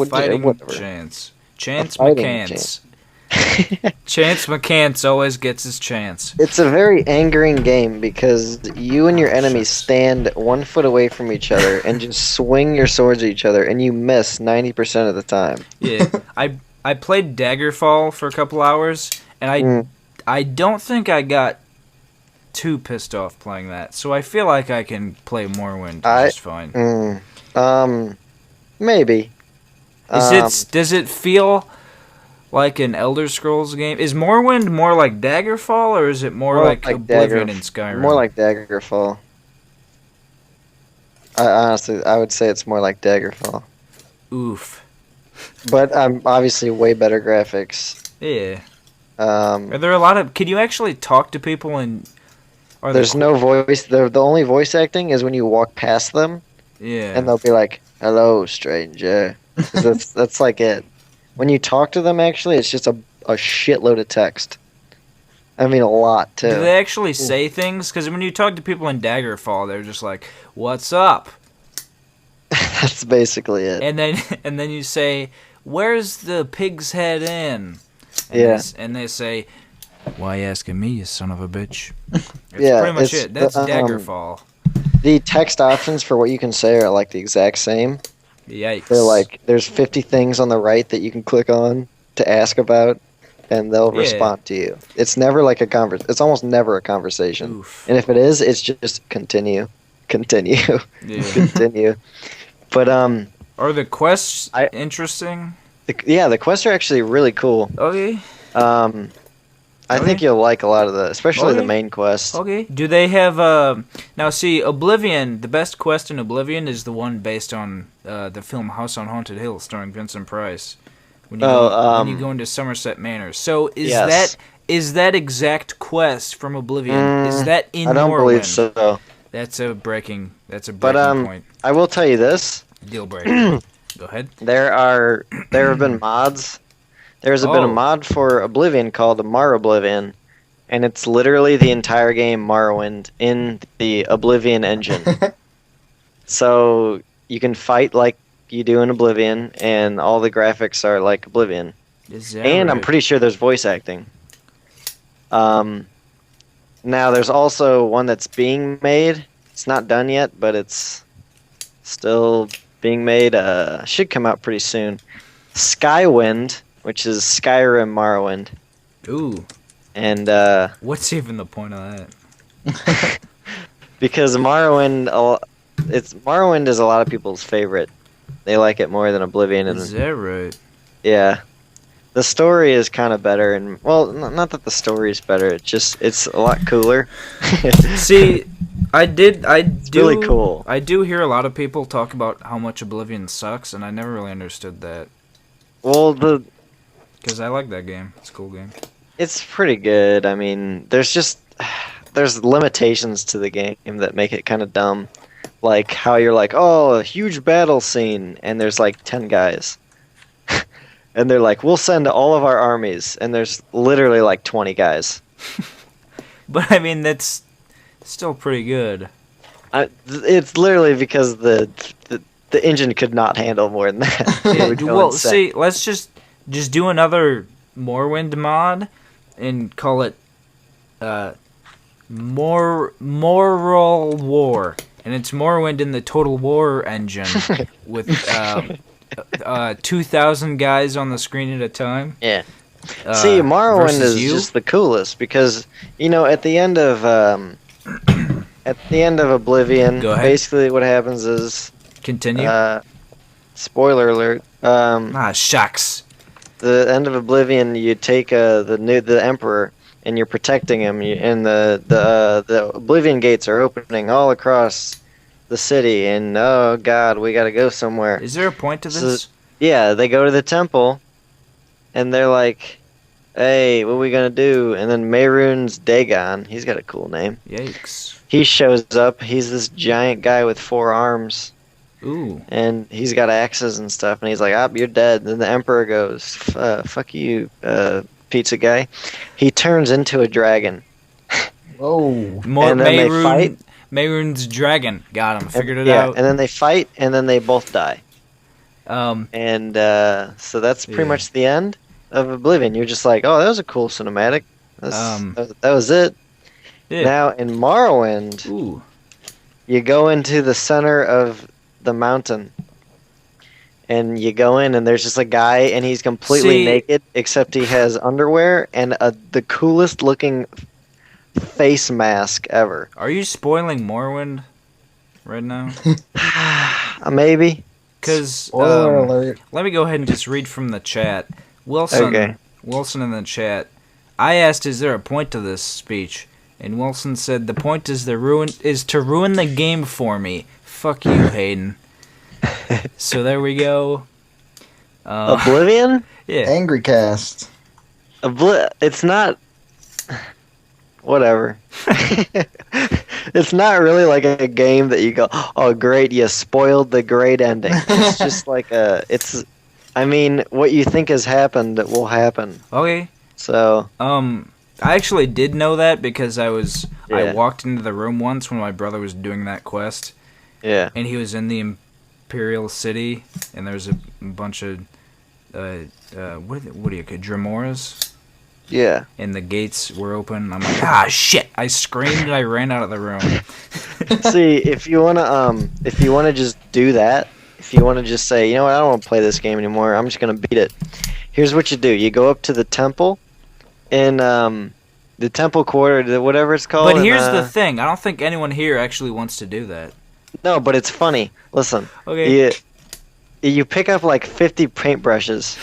Fighting whatever. chance. Chance fighting McCants. Chance McCants always gets his chance. It's a very angering game because you and your enemies stand 1 foot away from each other and just swing your swords at each other, and you miss 90% of the time. Yeah. I played Daggerfall for a couple hours, and I don't think I got too pissed off playing that. So I feel like I can play Morrowind just fine. Maybe. Does it feel like an Elder Scrolls game? Is Morrowind more like Daggerfall, or is it more like Oblivion and Skyrim? More like Daggerfall. Honestly, I would say it's more like Daggerfall. Oof. But obviously way better graphics. Yeah. Are there a lot of... Can you actually talk to people and... There's no voice. The only voice acting is when you walk past them. Yeah. And they'll be like, "Hello, stranger." That's like it. When you talk to them, actually, it's just a shitload of text. I mean, a lot, too. Do they actually say things? Because when you talk to people in Daggerfall, they're just like, "What's up?" That's basically it. And then you say, "Where's the pig's head in?" And they say, "Why asking me, you son of a bitch?" That's pretty much it. That's Daggerfall. The text options for what you can say are like the exact same. Yikes. They're like, there's 50 things on the right that you can click on to ask about, and they'll respond to you. It's never like a it's almost never a conversation. Oof. And if it is, it's just continue, continue. But are the quests interesting? The quests are actually really cool. Okay. I think you'll like a lot of especially the main quest. Okay. Do they have now? See, Oblivion. The best quest in Oblivion is the one based on the film House on Haunted Hill, starring Vincent Price. When you go into Somerset Manor. So is that exact quest from Oblivion? Is that in Morrowind? I don't believe so. That's a breaking point. I will tell you this. Deal breaker. Go ahead. There have been mods. There's been a mod for Oblivion called Morrowind, and it's literally the entire game Morrowind in the Oblivion engine. So you can fight like you do in Oblivion, and all the graphics are like Oblivion. And I'm pretty sure there's voice acting. Now there's also one that's being made. It's not done yet, but it's still being made. Should come out pretty soon. Skywind, which is Skyrim Morrowind. Ooh. And what's even the point of that? Because Morrowind is a lot of people's favorite. They like it more than Oblivion. Is that right? Yeah. The story is kind of better, and well, not that the story is better. It's a lot cooler. See, it's really cool. I do hear a lot of people talk about how much Oblivion sucks, and I never really understood that. Well, because I like that game. It's a cool game. It's pretty good. I mean, there's limitations to the game that make it kind of dumb. Like how you're like, oh, a huge battle scene, and there's like 10 guys. And they're like, we'll send all of our armies, and there's literally like 20 guys. But I mean, that's still pretty good. It's literally because the engine could not handle more than that. Well, see, let's just do another Morrowind mod and call it Moral War, and it's Morrowind in the Total War engine with 2,000 guys on the screen at a time. Yeah. See, Morrowind is just the coolest because at the end of Oblivion, basically what happens is continue. Spoiler alert. Shucks. The end of Oblivion, you take the Emperor and you're protecting him, and the Oblivion gates are opening all across the city, and oh god, we gotta go somewhere. Is there a point to this? So, yeah, they go to the temple, and they're like, hey, what are we gonna do? And then Mehrunes Dagon, he's got a cool name. Yikes. He shows up, he's this giant guy with 4 arms. Ooh. And he's got axes and stuff, and he's like, you're dead. And then the Emperor goes, fuck you, pizza guy. He turns into a dragon. Oh. And then they fight. Mayrune's dragon. Got him. Figured it Yeah, out. and then they fight, and then they both die. And so that's pretty much the end of Oblivion. You're just like, oh, that was a cool cinematic. That was it. Yeah. Now in Morrowind, you go into the center of the mountain, and you go in, and there's just a guy, and he's completely naked, except he has underwear and the coolest looking face mask ever. Are you spoiling Morrowind right now? Maybe. Because Spoiler alert. let me go ahead and just read from the chat. Wilson in the chat. I asked, "Is there a point to this speech?" And Wilson said, "The point is to ruin the game for me." Fuck you, Hayden. So there we go. Oblivion? Yeah. Angry cast. It's not. Whatever. It's not really like a game that you go, oh great, you spoiled the great ending. It's just like I mean, what you think has happened will happen. Okay. So. I actually did know that because I Yeah. walked into the room once when my brother was doing that quest. Yeah. And he was in the Imperial City, and there's a bunch of what do you call Dramoras? Yeah. And the gates were open. I'm like, shit! I screamed and I ran out of the room. See, if you wanna just do that, if you wanna just say, you know what, I don't want to play this game anymore, I'm just gonna beat it. Here's what you do: you go up to the temple, in the temple quarter, whatever it's called. But here's the thing: I don't think anyone here actually wants to do that. No, but it's funny. Listen. Okay. You pick up like 50 paintbrushes,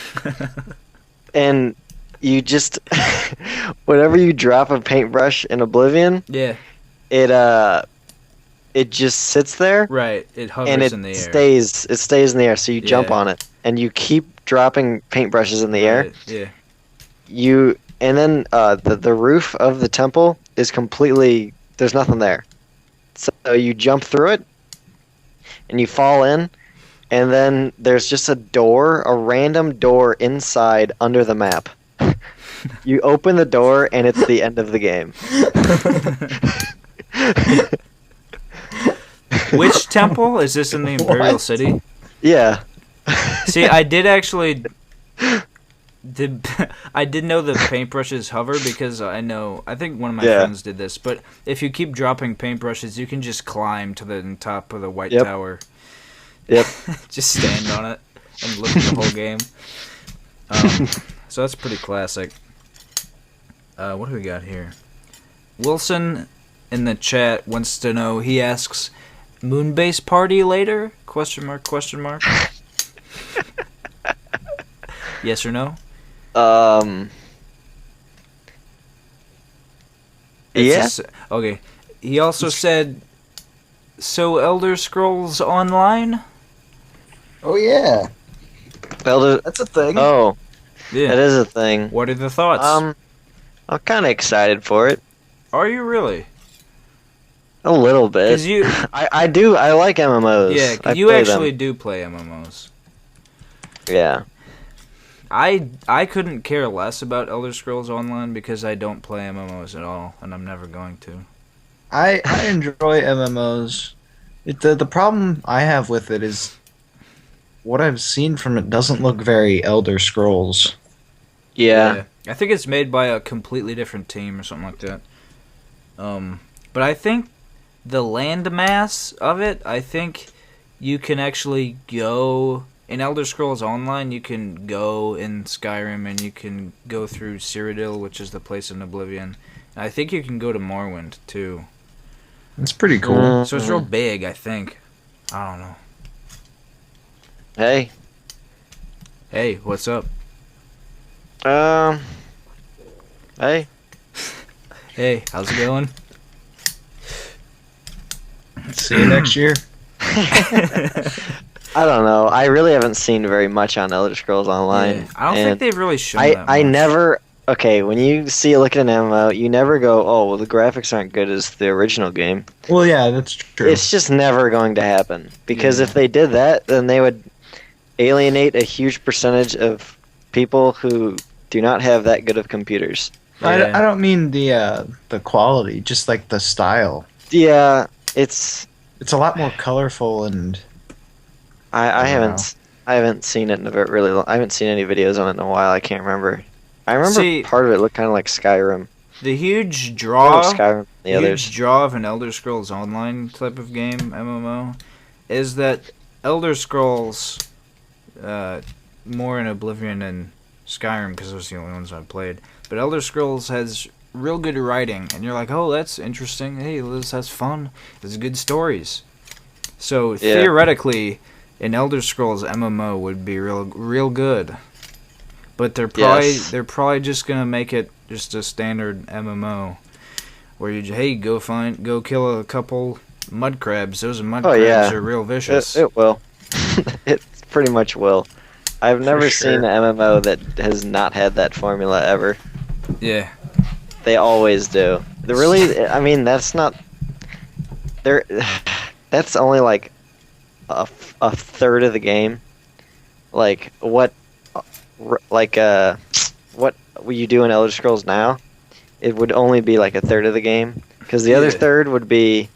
and you just whenever you drop a paintbrush in Oblivion, Yeah. it just sits there, Right. It hovers and it in the air. stays in the air. So you jump Yeah. on it, and you keep dropping paintbrushes in the air. Yeah. And then the roof of the temple is completely, there's nothing there. So you jump through it, and you fall in, and then there's just a random door inside under the map. You open the door, and it's the end of the game. Which temple? Is this in the Imperial City? Yeah. See, I did actually... I did know the paintbrushes hover because I think one of my friends did this, but if you keep dropping paintbrushes, you can just climb to the top of the White Tower. Yep. Just stand on it and look at the whole game. So that's pretty classic. What do we got here? Wilson in the chat wants to know, he asks, Moonbase party later? Question mark. Yes or no? Yeah. Okay. He also said, so Elder Scrolls Online? Oh yeah, that's a thing. Oh, Yeah. that is a thing. What are the thoughts? I'm kind of excited for it. Are you really? A little bit. 'Cause you, I do. I like MMOs. yeah, 'cause you actually do play MMOs. Yeah. I couldn't care less about Elder Scrolls Online because I don't play MMOs at all, and I'm never going to. I enjoy MMOs. The problem I have with it is what I've seen from it doesn't look very Elder Scrolls. Yeah. I think it's made by a completely different team or something like that. But I think the landmass of it, I think you can actually go... In Elder Scrolls Online, you can go in Skyrim and you can go through Cyrodiil, which is the place in Oblivion. And I think you can go to Morrowind, too. It's pretty cool. So it's real big, I think. I don't know. Hey. Hey, what's up? Hey. Hey, how's it going? See you next year. I don't know. I really haven't seen very much on Elder Scrolls Online. Yeah, I don't think they've really shown that I much. never... Okay, when you look at an MMO, you never go, oh, well, the graphics aren't good as the original game. Well, yeah, that's true. It's just never going to happen. Because Yeah. if they did that, then they would alienate a huge percentage of people who do not have that good of computers. Yeah. I don't mean the quality, just like the style. Yeah, it's It's a lot more colorful and I don't know. I haven't seen it in a really long, I haven't seen any videos on it in a while. I can't remember. I remember See- part of it looked kind of like Skyrim. The huge More draw, of Skyrim than the huge others. draw of an Elder Scrolls Online type of game, MMO, is that Elder Scrolls, more in Oblivion and Skyrim, because those are the only ones I've played. But Elder Scrolls has real good writing, and you're like, oh, that's interesting. Hey, that's fun. There's good stories. So Yeah. theoretically, an Elder Scrolls MMO would be real good. But they're probably just gonna make it just a standard MMO, where you go kill a couple mud crabs. Those mud crabs are real vicious. It will. It pretty much will. I've never seen an MMO that has not had that formula ever. Yeah. They always do. I mean, that's not. That's only like a third of the game. Like what you do in Elder Scrolls now, it would only be like a third of the game, because the other third would be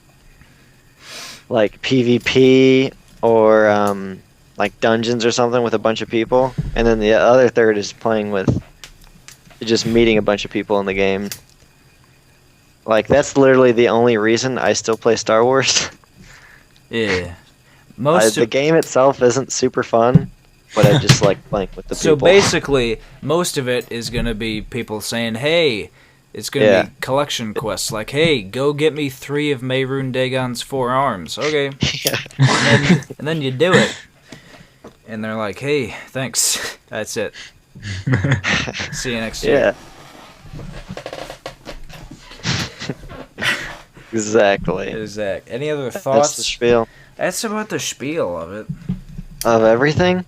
like PvP or like dungeons or something with a bunch of people, and then the other third is playing with just meeting a bunch of people in the game. Like, that's literally the only reason I still play Star Wars. Yeah. The game itself isn't super fun, but I just like playing with the people. So basically, most of it is going to be people saying, hey, it's going to be collection quests. Like, hey, go get me 3 of Mehrunes Dagon's 4 arms. Okay. Yeah. And then you do it. And they're like, hey, thanks. That's it. See you next year. Yeah. Exactly. Any other That's thoughts? the spiel. That's about the spiel of it. Of everything?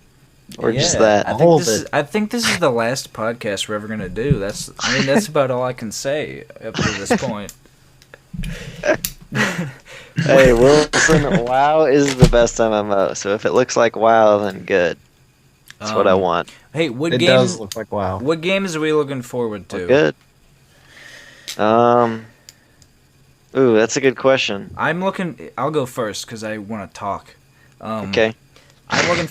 Or just that? I think this is the last podcast we're ever gonna do. That's about all I can say up to this point. Hey, Wilson, WoW is the best MMO, so if it looks like WoW, then good. That's what I want. Hey, It does look like WoW. What games are we looking forward to? Good. Ooh, that's a good question. I'll go first because I want to talk. Okay. I'm looking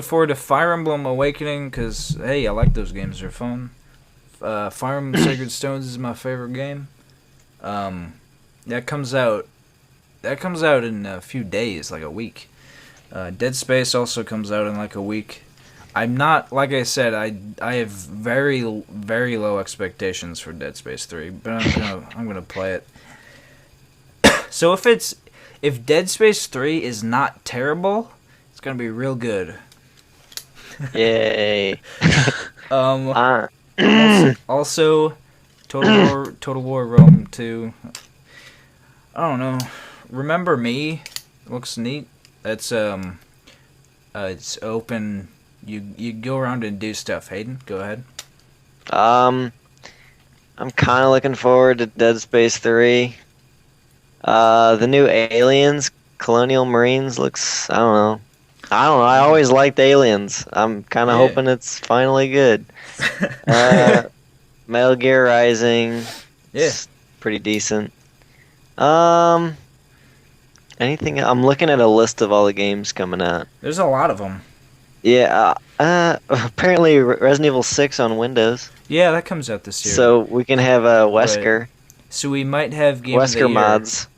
forward to Fire Emblem Awakening because, hey, I like those games. They're fun. Fire Emblem Sacred Stones is my favorite game. That comes out in a few days, like a week. Dead Space also comes out in like a week. I'm not, like I said, I have very, very low expectations for Dead Space 3, but I'm gonna play it. So if Dead Space 3 is not terrible, it's gonna be real good. Yay. Also, Total War Rome 2. I don't know. Remember Me looks neat. That's it's open. You go around and do stuff. Hayden, go ahead. I'm kind of looking forward to Dead Space 3. The new Aliens, Colonial Marines looks, I don't know. I always liked Aliens. I'm kind of hoping it's finally good. Metal Gear Rising. Yeah. Pretty decent. Anything? I'm looking at a list of all the games coming out. There's a lot of them. Yeah, apparently Resident Evil 6 on Windows. Yeah, that comes out this year. So we can have Wesker. Right. So we might have Game of the Wesker Year. mods.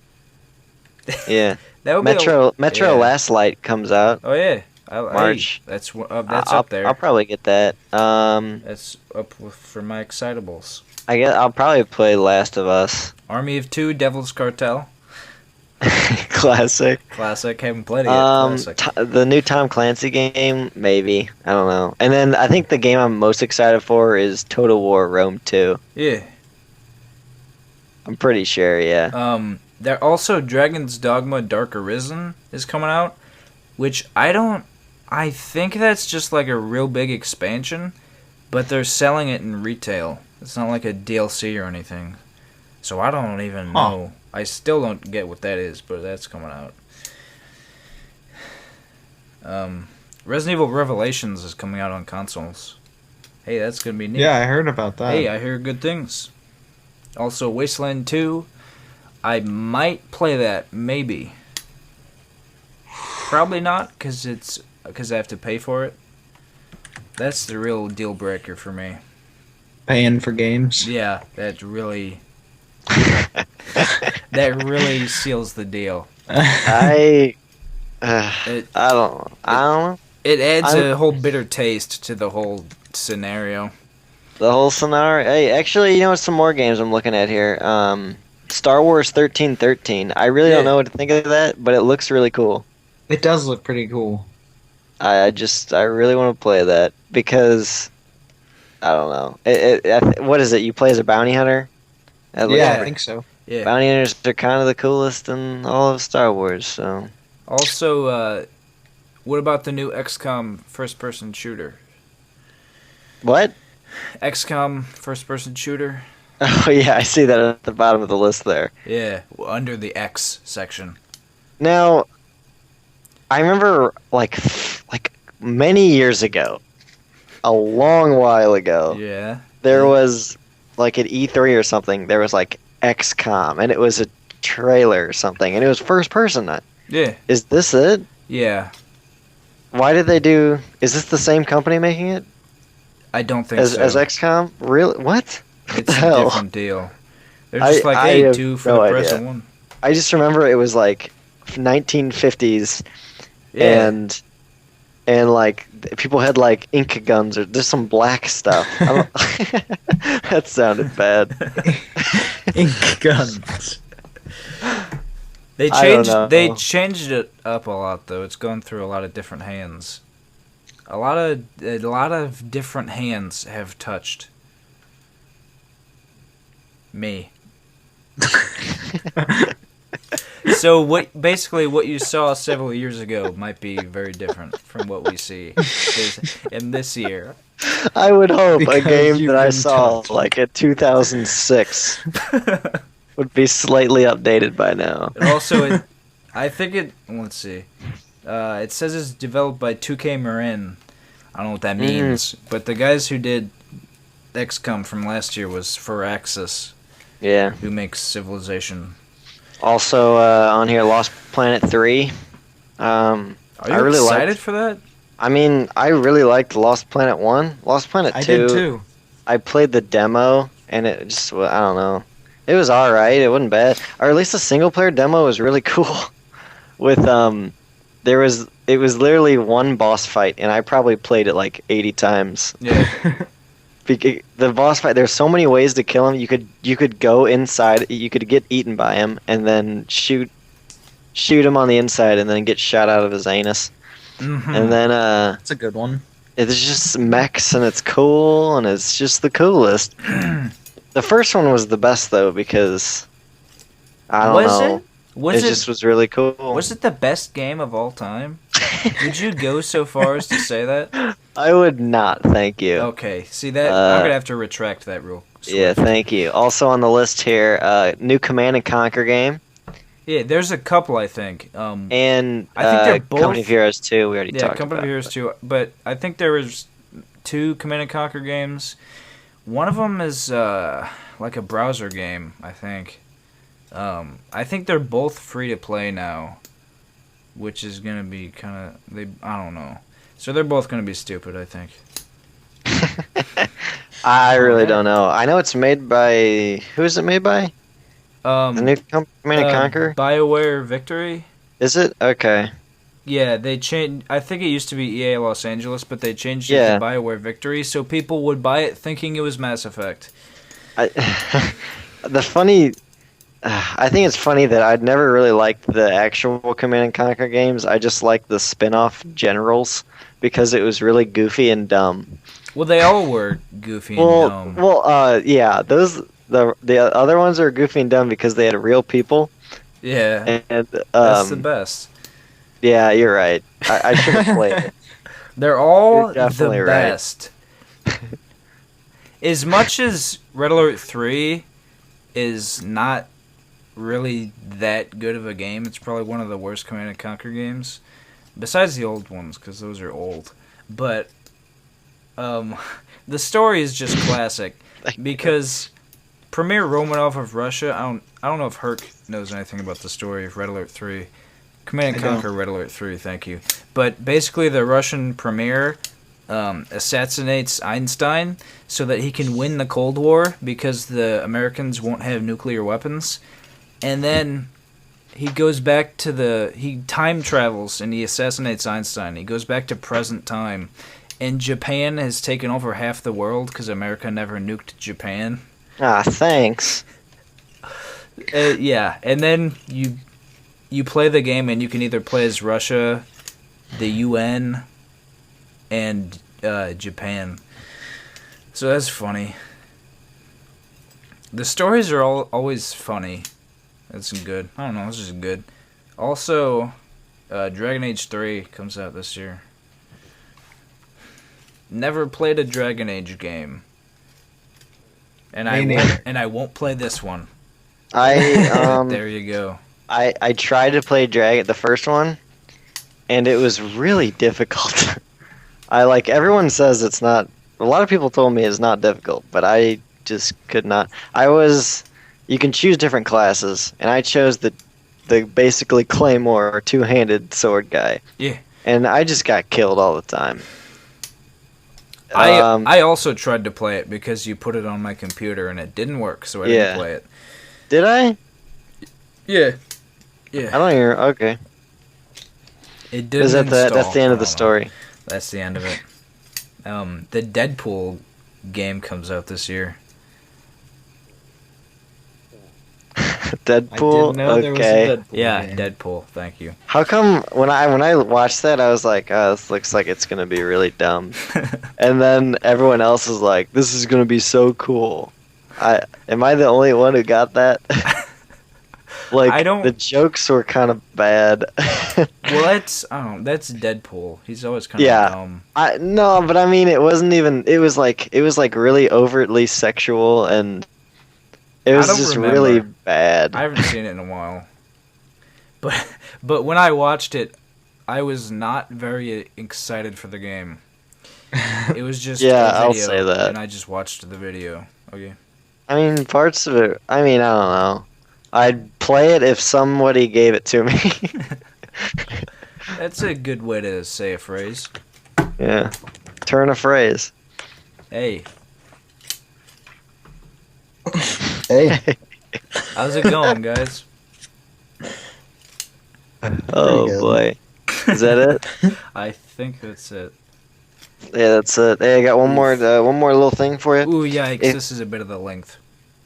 Yeah. That would Metro yeah. Last Light comes out. Oh yeah. March. Hey, that's up there. I'll probably get that. That's up for my excitables. I'll probably play Last of Us. Army of Two, Devil's Cartel. Classic. Haven't played it yet. Classic. The new Tom Clancy game, maybe. I don't know. And then I think the game I'm most excited for is Total War Rome 2. Yeah. I'm pretty sure, yeah. There also Dragon's Dogma Dark Arisen is coming out, which I think that's just like a real big expansion, but they're selling it in retail. It's not like a DLC or anything. So I don't even know. I still don't get what that is, but that's coming out. Resident Evil Revelations is coming out on consoles. Hey, that's gonna be neat. Yeah, I heard about that. Hey, I hear good things. Also, Wasteland 2. I might play that, maybe. Probably not, because I have to pay for it. That's the real deal breaker for me. Paying for games. Yeah, that really seals the deal. I don't know. It adds a whole bitter taste to the whole scenario. The whole scenario. Hey, actually, you know what? Some more games I'm looking at here. Star Wars 1313. I really don't know what to think of that, but it looks really cool. It does look pretty cool. I really want to play that because I don't know. What is it? You play as a bounty hunter? Yeah, I think so. Yeah. Bounty hunters are kind of the coolest in all of Star Wars. So. Also, what about the new XCOM first-person shooter? What? XCOM first-person shooter. Oh yeah, I see that at the bottom of the list there. Yeah, under the X section. Now, I remember like many years ago, a long while ago. Yeah. There was like at E3 or something. There was like XCOM, and it was a trailer or something, and it was first person. Yeah. Is this it? Yeah. Why did they do? Is this the same company making it? I don't think so. As XCOM? Really? What? It's the a hell? different deal. They're just hey, two for the price of one. I just remember it was like 1950s, and like people had like Inca guns or just some black stuff. That sounded bad. Inca guns. They changed it up a lot though. It's gone through a lot of different hands. A lot of different hands have touched me. So what you saw several years ago might be very different from what we see in this year. I would hope Because a game you've that I been saw touched. like in 2006 would be slightly updated by now. And also, let's see. It says it's developed by 2K Marin. I don't know what that means, but the guys who did XCOM from last year was Firaxis. Yeah. Who makes Civilization. Also on here, Lost Planet 3. Are you excited for that? I mean, I really liked Lost Planet 1. Lost Planet 2. I did too. I played the demo, and it just, I don't know. It was alright, it wasn't bad. Or at least the single player demo was really cool. With, it was literally one boss fight, and I probably played it like 80 times. Yeah. The boss fight, there's so many ways to kill him. You could go inside, you could get eaten by him, and then shoot him on the inside, and then get shot out of his anus. Mm-hmm. And then That's a good one. it's just mechs, and it's cool, and it's just the coolest. The first one was the best though, because I don't know. It just was really cool. Was it the best game of all time? Would you go so far as to say that? I would not, thank you. Okay, see that I'm gonna have to retract that real swift. Yeah, thank you. Also on the list here, new Command and Conquer game. Yeah, there's a couple I think. And I think they're both Company of Heroes 2, we already talked about. Yeah, Company of Heroes 2, but I think there was 2 Command and Conquer games. One of them is like a browser game, I think. I think they're both free to play now, which is gonna be kind of I don't know. So they're both gonna be stupid, I think. I really don't know. I know it's made by who is it made by? The new Command and Conquer. BioWare Victory. Is it okay? Yeah, they changed. I think it used to be EA Los Angeles, but they changed it to BioWare Victory, so people would buy it thinking it was Mass Effect. I think it's funny that I'd never really liked the actual Command and Conquer games. I just liked the spin-off Generals because it was really goofy and dumb. Well, they all were goofy and dumb. Well, yeah, the other ones are goofy and dumb because they had real people. Yeah, and that's the best. Yeah, you're right. I should have played it. They're all You're definitely the right. best. As much as Red Alert 3 is not really that good of a game, it's probably one of the worst Command & Conquer games. Besides the old ones, because those are old. But The story is just classic because Premier Romanov of Russia. I don't know if Herc knows anything about the story of Red Alert 3. Command and Conquer Red Alert 3, thank you. But basically, the Russian premier assassinates Einstein so that he can win the Cold War because the Americans won't have nuclear weapons. And then he goes back to he time travels and he assassinates Einstein. He goes back to present time. And Japan has taken over half the world because America never nuked Japan. Ah, thanks. Yeah, and then you play the game and you can either play as Russia, the UN, and Japan. So that's funny. The stories are always funny. That's good. I don't know, it's just good. Also, Dragon Age 3 comes out this year. Never played a Dragon Age game. And I won't play this one. There you go. I tried to play the first one, and it was really difficult. Everyone says it's not. A lot of people told me it's not difficult, but I just could not. You can choose different classes, and I chose the basically Claymore or two-handed sword guy. Yeah. And I just got killed all the time. I also tried to play it because you put it on my computer and it didn't work, so I didn't play it. Did I? Yeah. Yeah. I don't hear. Okay. It didn't install. That's the end of the story. That's the end of it. The Deadpool game comes out this year. Deadpool. I didn't know there was a Deadpool game. Deadpool. Thank you. How come when I watched that I was like, oh, this looks like it's gonna be really dumb, and then everyone else is like, this is gonna be so cool. Am I the only one who got that? The jokes were kind of bad. Well, that's Deadpool. He's always kind of dumb. No, but I mean, it wasn't even. It was like really overtly sexual, and it was just really bad. I haven't seen it in a while. But when I watched it, I was not very excited for the game. It was just a video, I'll say that. And I just watched the video. Okay. I mean, parts of it. I mean, I don't know. I'd play it if somebody gave it to me. That's a good way to say a phrase. Yeah. Turn a phrase. Hey. Hey. How's it going, guys? Oh boy. Is that it? I think that's it. Yeah, that's it. Hey, I got one more little thing for you. Ooh, yikes, this is a bit of the length.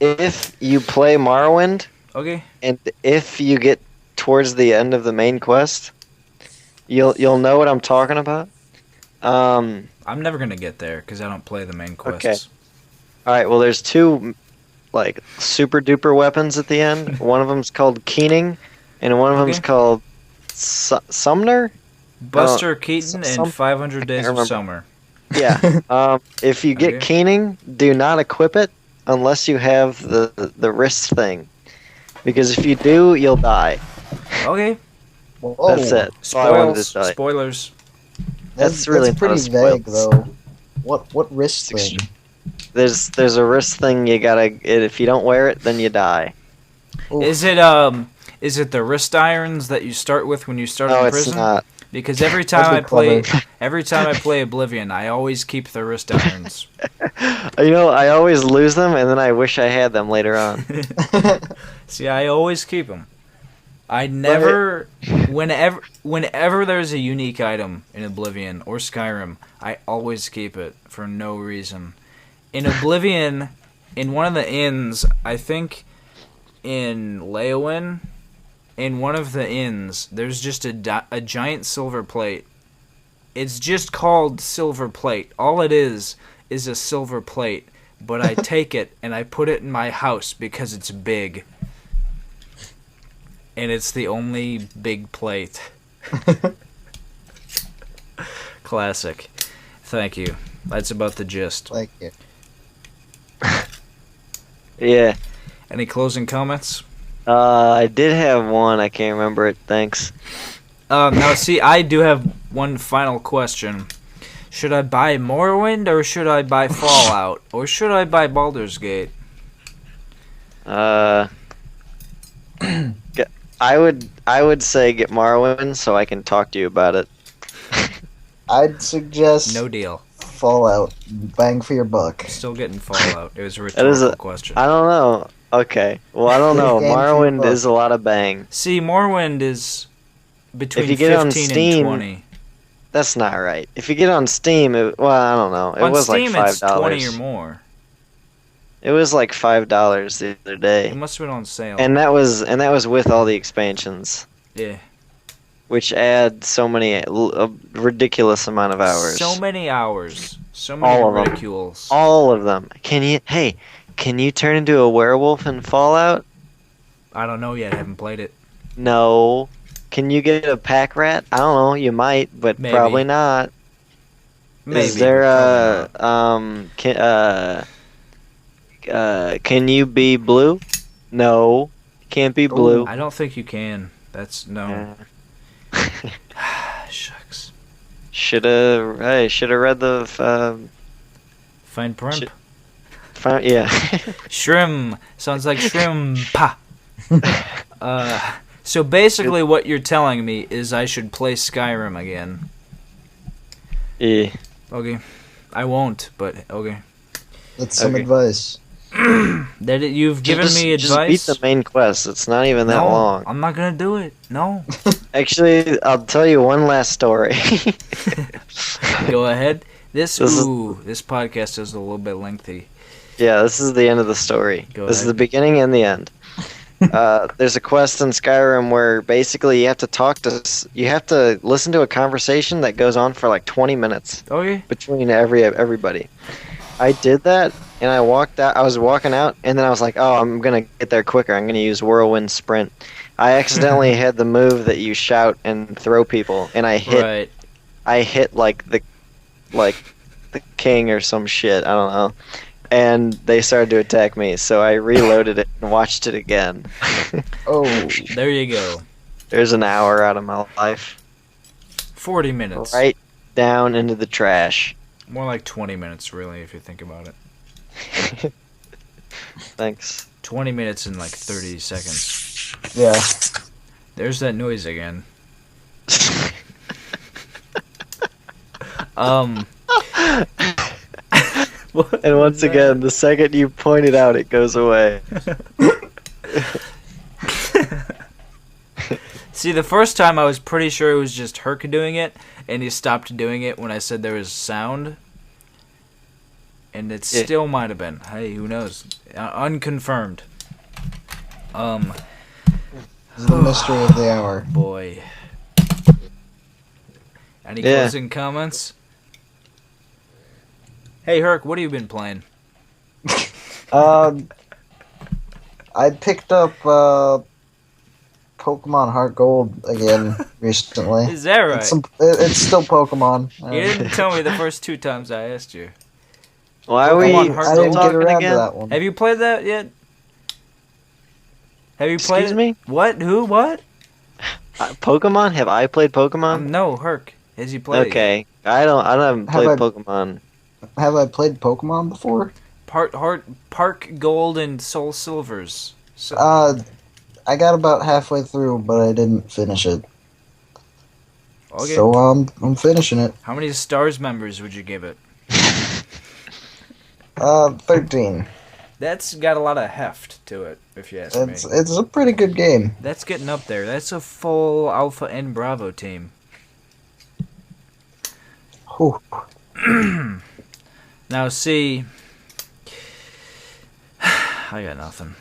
If you play Morrowind, okay, and if you get towards the end of the main quest, you'll know what I'm talking about. I'm never gonna get there because I don't play the main quests. Okay. All right. Well, there's two super duper weapons at the end. One of them's called Keening, and one of them's called Sumner. Buster Keaton and 500 Days of Summer. Yeah. If you get Keening, do not equip it unless you have the wrist thing, because if you do, you'll die. Okay. Whoa. That's it. Spoilers. That's really pretty vague, though. What wrist thing? There's a wrist thing you gotta. If you don't wear it, then you die. Ooh. Is it the wrist irons that you start with when you start in prison? No, it's not. Because every time I play Oblivion, I always keep the wrist irons. I always lose them, and then I wish I had them later on. See, I always keep them. I never, whenever there's a unique item in Oblivion or Skyrim, I always keep it for no reason. In Oblivion, in one of the inns, I think in Leowyn, in one of the inns, there's just a giant silver plate. It's just called silver plate. All it is a silver plate, but I take it and I put it in my house because it's big. And it's the only big plate. Classic. Thank you. That's about the gist. Thank you. Yeah. Any closing comments? I did have one. I can't remember it. Thanks. Now, see, I do have one final question. Should I buy Morrowind or should I buy Fallout or should I buy Baldur's Gate? I would say get Morrowind so I can talk to you about it. I'd suggest No deal. Fallout. Bang for your buck. Still getting Fallout. It was a rhetorical question. I don't know. Okay. Well, I don't know. Morrowind is a lot of bang. See, Morrowind is between If you get it on 15 Steam, and 20. That's not right. If you get it on Steam, I don't know. It On was Steam, like $5. it's 20 or more. It was like $5 the other day. It must have been on sale. And that was with all the expansions, yeah. which add so many a ridiculous amount of hours. So many hours. So many All of them. ridicules. All of them. Can you turn into a werewolf in Fallout? I don't know yet. I haven't played it. No. Can you get a pack rat? I don't know. You might, but Maybe. probably not. Maybe. Is there but probably not. can you be blue? No. Can't be blue. I don't think you can. That's no. Yeah. Shucks. Shoulda read the Fine print. yeah. Shrimp. Sounds like shrimp. So basically what you're telling me is I should play Skyrim again. Yeah. Okay. I won't, but okay. That's some Okay. advice. You've given me advice. Just beat the main quest. It's not even that No, long. I'm not gonna do it. No. Actually, I'll tell you one last story. Go ahead. This This is- podcast is a little bit lengthy. Yeah, this is the end of the story. Go This is ahead. the beginning and the end. There's a quest in Skyrim where basically you have to listen to a conversation that goes on for like 20 minutes Okay. between everybody. I did that and I walked out. I was walking out and then I was like, "Oh, I'm gonna get there quicker. I'm gonna use Whirlwind Sprint." I accidentally had the move that you shout and throw people, and I hit. Right. I hit like the king or some shit. I don't know. And they started to attack me, so I reloaded it and watched it again. Oh, There you go. There's an hour out of my life. 40 minutes. Right down into the trash. More like 20 minutes, really, if you think about it. Thanks. 20 minutes in like 30 seconds. yeah. There's that noise again. What? And once again, the second you point it out, it goes away. See, the first time I was pretty sure it was just Herc doing it, and he stopped doing it when I said there was sound. And it Yeah. still might have been. Hey, who knows? Unconfirmed. It's the mystery of the hour. Boy. Any Yeah. closing comments? Hey, Herc, what have you been playing? I picked up Pokemon Heart Gold again recently. Is that right? It's still Pokemon. You didn't tell me the first two times I asked you. Why are we Pokemon Heart I still didn't get talking around again? to that one. Have you played that yet? Have you played Excuse it? me? What? Who? What? Pokemon? Have I played Pokemon? No, Herc. Has he played it? Okay. I haven't Have played I- Pokemon. Have I played Pokemon before? Park Gold and Soul Silvers. So, I got about halfway through, but I didn't finish it. okay. So I'm finishing it. How many stars members would you give it? 13. That's got a lot of heft to it, if you ask me. It's a pretty good game. That's getting up there. That's a full Alpha and Bravo team. Whew. Now, see, I got nothing.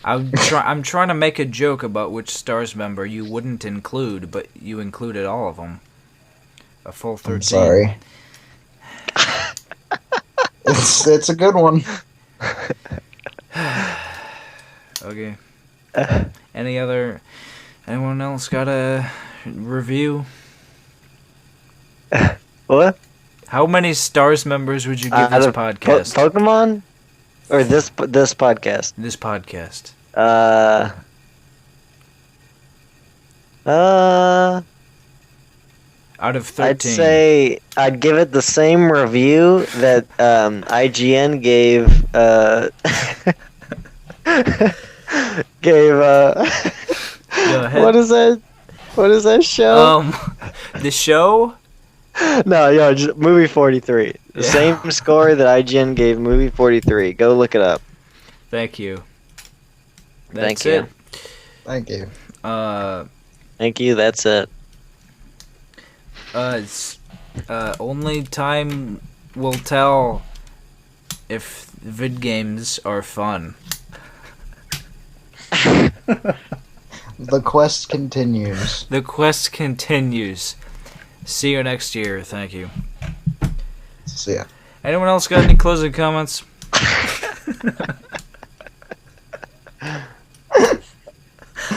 I'm trying to make a joke about which stars member you wouldn't include, but you included all of them. A full 13. I'm sorry. It's a good one. Okay. Anyone else got a review? What? How many stars members would you give this podcast? Pokemon? Or this podcast? This podcast. out of 13. I'd say I'd give it the same review that IGN gave Go ahead. What is that show? The show? No, just movie 43. The same score that IGN gave movie 43. Go look it up. Thank you. Thank you. Thank you. Thank you. That's it. It's only time will tell if vid games are fun. The quest continues. The quest continues. See you next year. Thank you. See ya. Anyone else got any closing comments?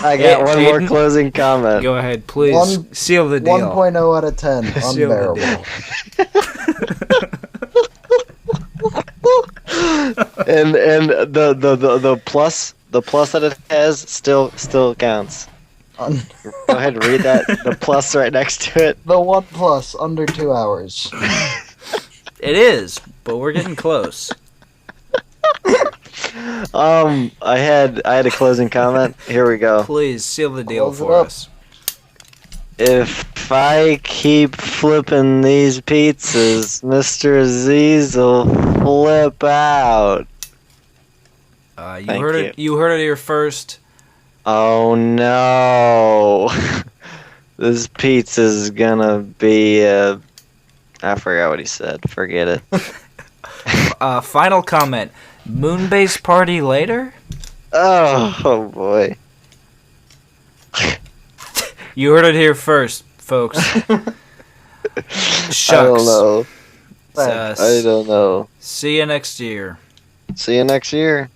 I got one more closing comment. Go ahead, please. Seal the deal. 1.0 out of 10. Seal the Unbearable. and the plus that it has still counts. Go ahead and read that. The plus right next to it. The OnePlus under 2 hours. It is, but we're getting close. I had a closing comment. Here we go. Please seal the deal Close it for up. us. If I keep flipping these pizzas, Mr. Aziz will flip out. You heard it. You heard it here first. Oh no! This pizza's gonna be I forgot what he said. Forget it. Final comment. Moonbase party later? Oh boy. You heard it here first, folks. Shucks. I don't know. Uh, I don't know. See you next year. See you next year.